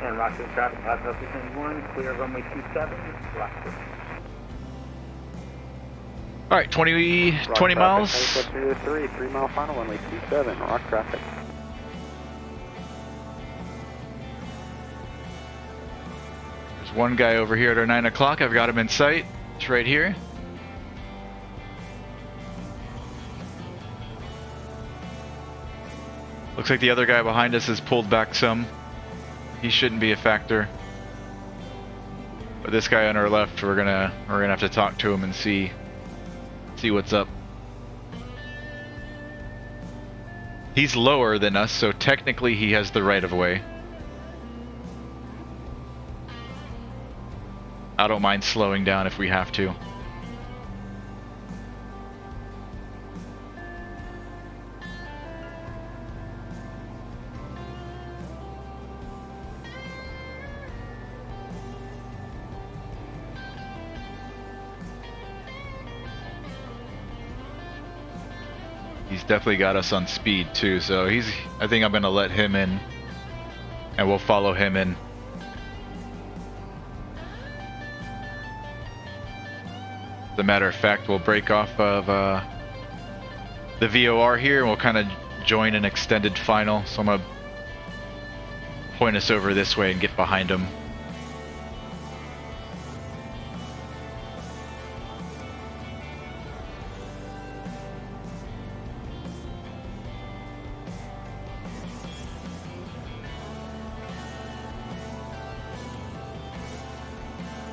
And Rockford traffic, Hotel 271, clear runway 27, Rockford. All right, 20 miles. 3 mile final, runway 27, rock traffic. There's one guy over here at our 9 o'clock. I've got him in sight. It's right here. Looks like the other guy behind us has pulled back some. He shouldn't be a factor. But this guy on our left, we're gonna have to talk to him and see what's up. He's lower than us, so technically he has the right of way. I don't mind slowing down if we have to. He's definitely got us on speed too, so I think I'm gonna let him in and we'll follow him in. As a matter of fact, we'll break off of the VOR here and we'll kind of join an extended final. So I'm gonna point us over this way and get behind him.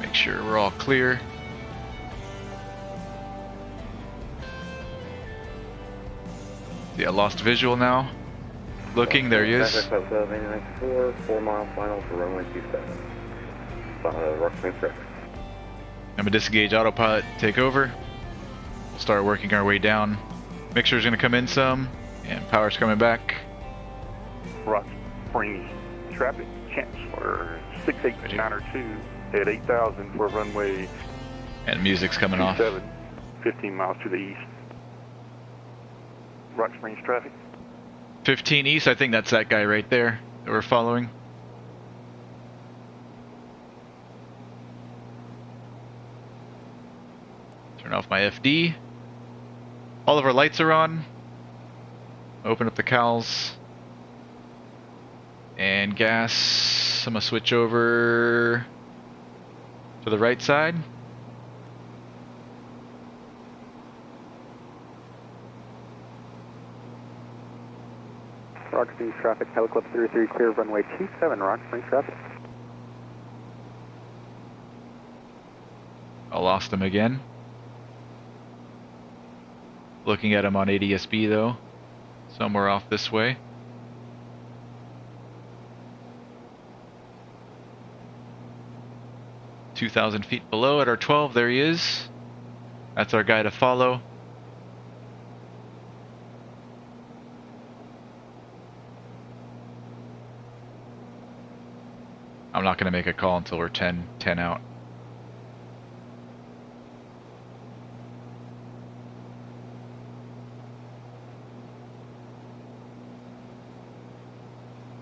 Make sure we're all clear. Yeah, lost visual now. Looking, there he is. 4 mile final for runway 27. Rockford traffic. I'm gonna disengage autopilot, take over. Start working our way down. Mixer's gonna come in some, and power's coming back. Rock Springs traffic, Chancellor 68902 at 8,000 for runway. And music's coming off. 15 miles to the east. Rock Springs traffic. 15 east, I think that's that guy right there that we're following. Turn off my FD. All of our lights are on. Open up the cowls. And gas. I'm gonna switch over to the right side. Rock Springs traffic, Heliclub 33 clear runway 27, Rock Springs traffic. I lost him again. Looking at him on ADSB though. Somewhere off this way. $2,000 feet below at our 12, there he is. That's our guy to follow. I'm not going to make a call until we're 10 out.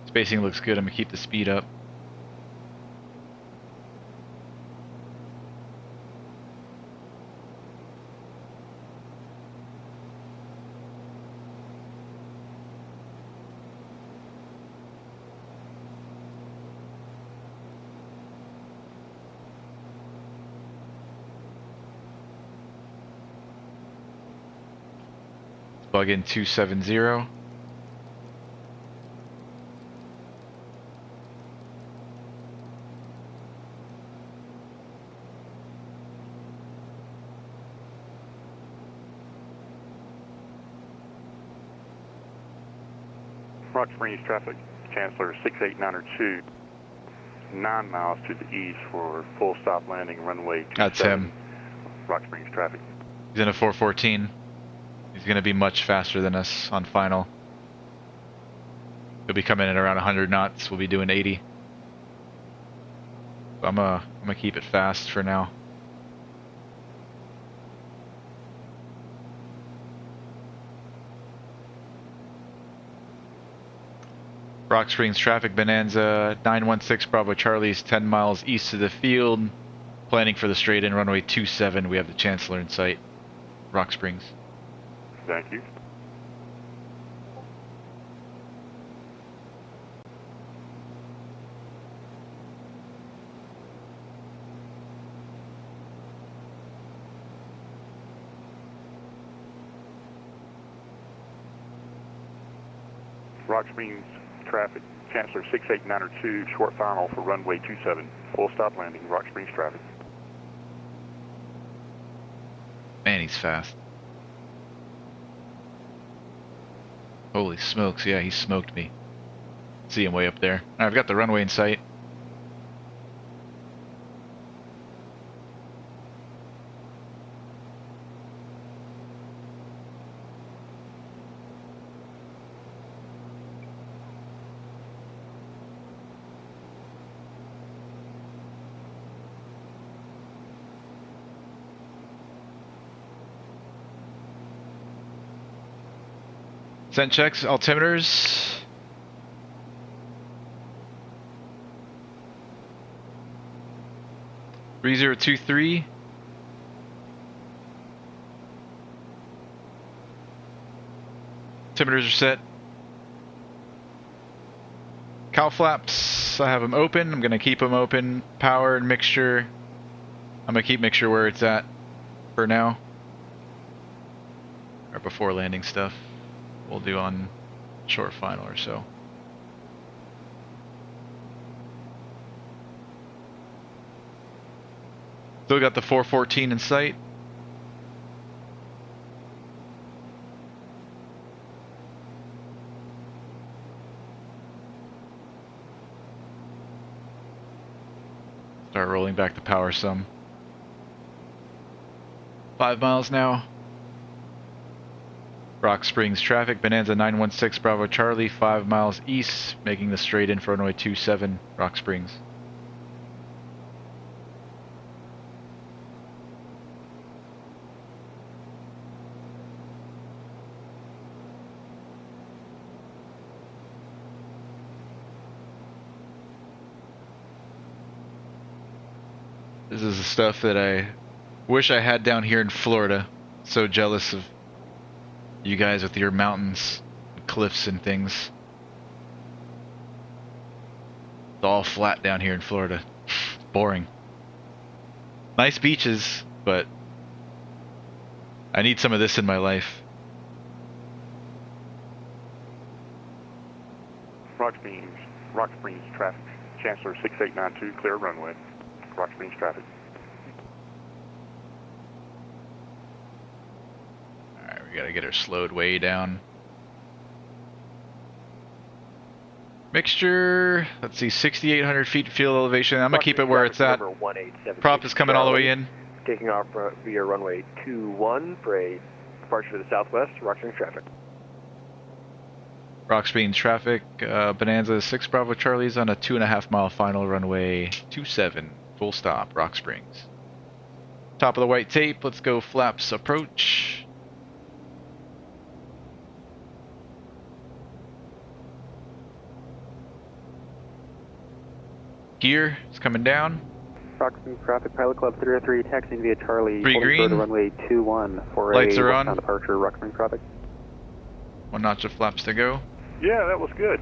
Spacing looks good. I'm going to keep the speed up. Plug in 270. Rock Springs traffic, Chancellor 68902, 9 miles to the east for full stop landing runway 27. That's him. Rock Springs traffic. He's in a 414. He's going to be much faster than us on final. He'll be coming in around 100 knots. We'll be doing 80. I'm gonna keep it fast for now. Rock Springs traffic, Bonanza 916 Bravo Charlie's 10 miles east of the field. Planning for the straight in runway 27. We have the Chancellor in sight. Rock Springs. Thank you. Rock Springs traffic, Chancellor 68902, short final for runway 27. Full stop landing, Rock Springs traffic. Man, he's fast. Holy smokes, yeah, he smoked me. See him way up there. I've got the runway in sight. Sent checks, altimeters. Three 3023. Altimeters are set. Cow flaps, I have them open. I'm gonna keep them open. Power and mixture. I'm gonna keep mixture where it's at for now. Or before landing stuff. We'll do on short final or so. Still got the 414 in sight. Start rolling back the power some. 5 miles now. Rock Springs traffic, Bonanza 916 Bravo Charlie, 5 miles east, making the straight in for runway 27, Rock Springs. This is the stuff that I wish I had down here in Florida. So jealous of you guys with your mountains, cliffs and things. It's all flat down here in Florida. Boring. Nice beaches, but I need some of this in my life. Rock Springs traffic, Chancellor 6892, clear runway. Rock Springs traffic. We gotta get her slowed way down. Mixture, let's see, 6,800 feet field elevation. I'm gonna keep it where it's at. Prop is coming all the way in. Taking off via runway 21 for a departure to the southwest, Rock Springs traffic. Rock Springs traffic, Bonanza 6 Bravo Charlie's on a 2.5 mile final runway 27, full stop, Rock Springs. Top of the white tape, let's go flaps approach. Gear is coming down. Rock Springs traffic, Pilot Club 303, taxiing via Charlie. 3 green. To runway 21 for Lights a are on. departure, Rock Springs traffic. 1 notch of flaps to go. Yeah, that was good.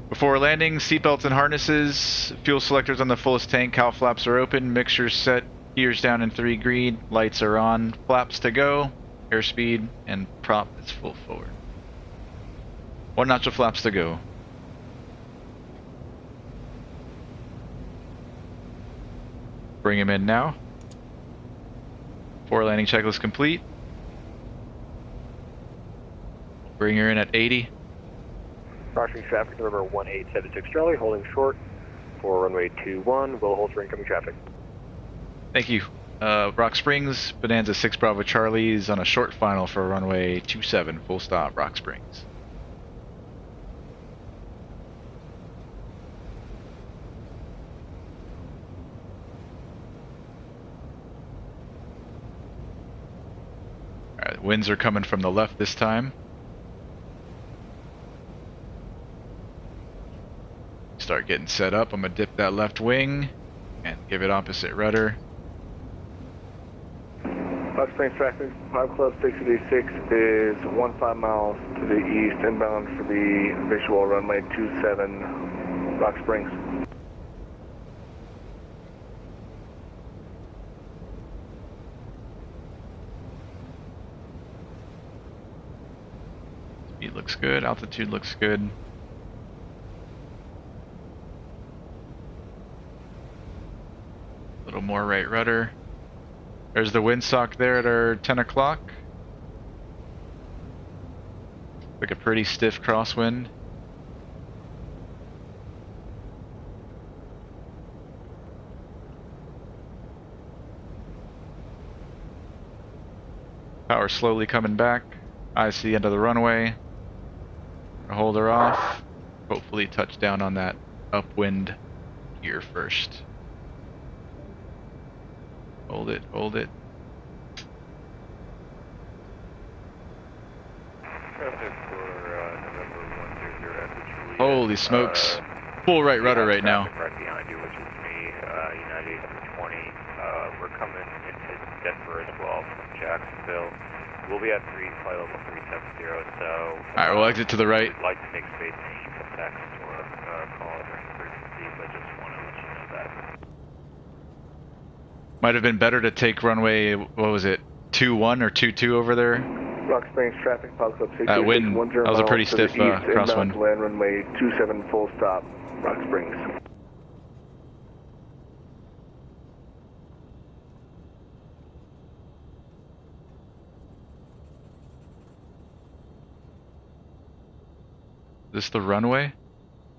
Before landing, seatbelts and harnesses, fuel selectors on the fullest tank, cow flaps are open, mixture set, Gears down in 3 green, lights are on, flaps to go, airspeed, and prop is full forward. 1 notch of flaps to go. Bring him in now. 4 landing checklist complete. Bring her in at 80. Crossing traffic number 1876 Charlie, holding short for runway 21. Will hold for incoming traffic. Thank you. Rock Springs, Bonanza 6 Bravo Charlie is on a short final for runway 27, full stop, Rock Springs. Alright, winds are coming from the left this time. Start getting set up. I'm gonna dip that left wing and give it opposite rudder. Rock Springs traffic, 5 Club 686 is 15 miles to the east, inbound for the visual runway 27, Rock Springs. Speed looks good, altitude looks good. A little more right rudder. There's the windsock there at our 10 o'clock. Like a pretty stiff crosswind. Power slowly coming back. Eyes to the end of the runway. Hold her off. Hopefully touch down on that upwind gear first. Hold it, hold it. Holy smokes. Full right rudder right now. Right behind you, which is me, United 20. We're coming into Denver as well from Jacksonville. We'll be at flight level 370, so... Alright, we'll exit to the right. We'd like to make space for text or call during emergency, but just want to let you know that. Might have been better to take runway, what was it, 21 or 22 over there? Rock Springs traffic, Pilot Club 686, wind, that was a pretty stiff crosswind. Land runway 27, full stop, Rock Springs. Is this the runway?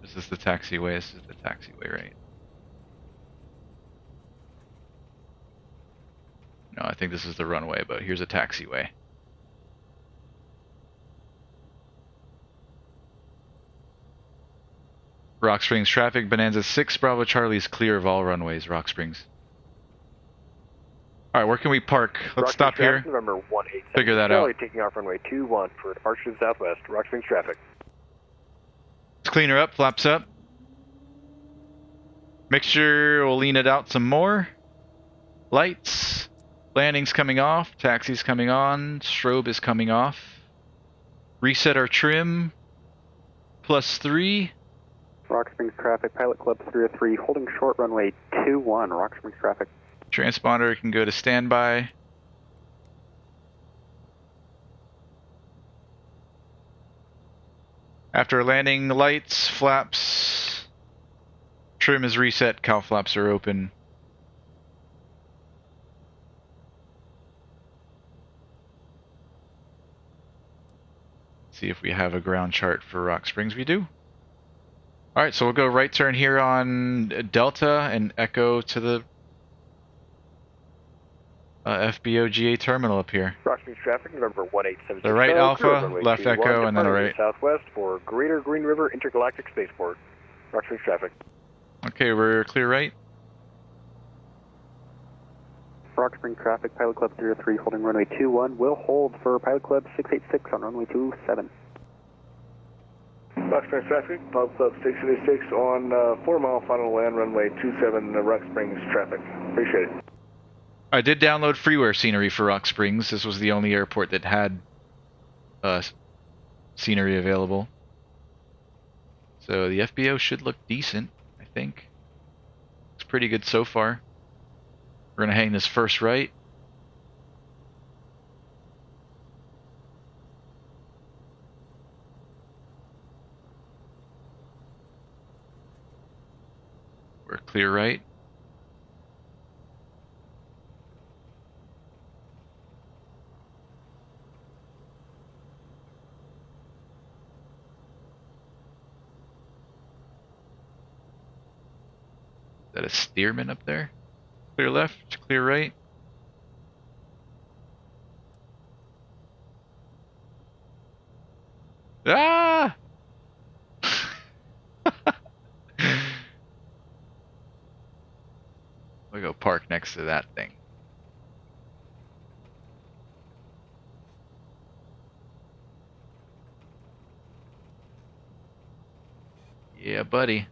Is this the taxiway? This is the taxiway, right? No, I think this is the runway, but here's a taxiway. Rock Springs traffic, Bonanza 6 Bravo Charlie is clear of all runways, Rock Springs. Alright, where can we park? Let's stop here. November 187 Figure that Charlie, out. taking off runway 21 for departure to the southwest. Rock Springs traffic. Let's clean her up, flaps up. Mixture, we'll lean it out some more. Lights. Landing's coming off, taxi's coming on, strobe is coming off. Reset our trim. +3. Rock Springs traffic, Pilot Club 303, holding short runway 21, Rock Springs traffic. Transponder can go to standby. After landing, lights, flaps. Trim is reset, cow flaps are open. See if we have a ground chart for Rock Springs. We do. Alright, so we'll go right turn here on Delta and Echo to the FBOGA terminal up here. Rock Springs traffic, November 187. The right Alpha, left Echo, and then a right. Southwest for Greater Green River Intergalactic Spaceport. Rock Springs traffic. Okay, we're clear right. Rock Spring traffic, Pilot Club 303, holding runway 21. Will hold for Pilot Club 686 on runway 27. Rock Springs traffic, Pilot Club 686 on 4 mile final land runway 27, Rock Springs traffic. Appreciate it. I did download freeware scenery for Rock Springs. This was the only airport that had scenery available. So the FBO should look decent, I think. It's pretty good so far. We're gonna hang this first right. We're clear right. Is that a steerman up there? Clear left, clear right. Ah! We'll go park next to that thing. Yeah, buddy.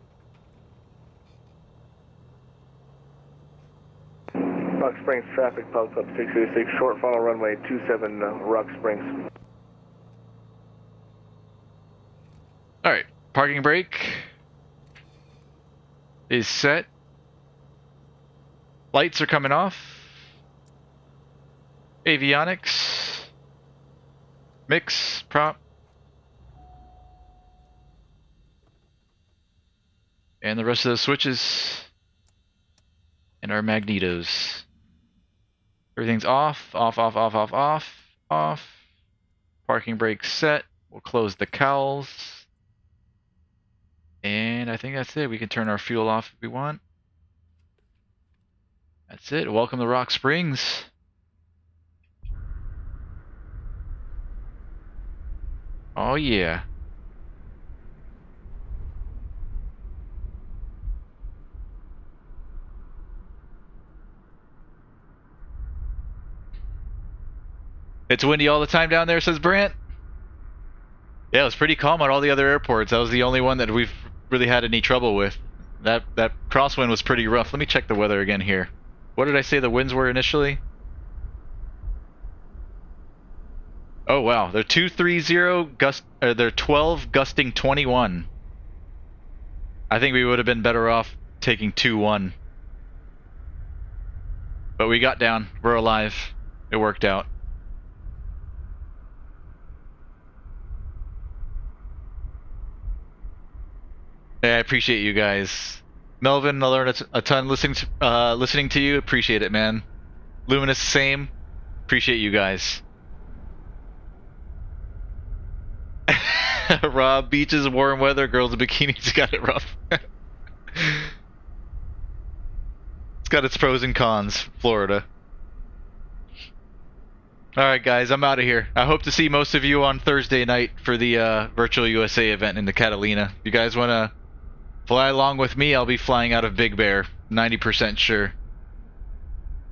Rock Springs traffic, Pilot Club 686, short final runway 27, Rock Springs. Alright, parking brake is set. Lights are coming off. Avionics. Mix, prop. And the rest of the switches. And our magnetos. Everything's off, off, off, off, off, off, off. Parking brake set. We'll close the cowls. And I think that's it. We can turn our fuel off if we want. That's it. Welcome to Rock Springs. Oh yeah. It's windy all the time down there, says Brant. Yeah, it was pretty calm on all the other airports. That was the only one that we've really had any trouble with. That crosswind was pretty rough. Let me check the weather again here. What did I say the winds were initially? Oh wow, they're 230 gust. They're 12 gusting 21. I think we would have been better off taking 2-1. But we got down. We're alive. It worked out. Yeah, I appreciate you guys. Melvin, I learned a ton listening to you. Appreciate it, man. Luminous, same. Appreciate you guys. Rob, beaches, warm weather, girls in bikinis got it rough. It's got its pros and cons, Florida. Alright guys, I'm out of here. I hope to see most of you on Thursday night for the Virtual USA event in the Catalina. If you guys want to fly along with me, I'll be flying out of Big Bear, 90% sure.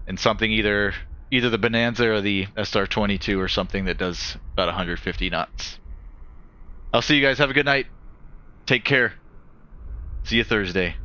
And something either the Bonanza or the SR-22 or something that does about 150 knots. I'll see you guys. Have a good night. Take care. See you Thursday.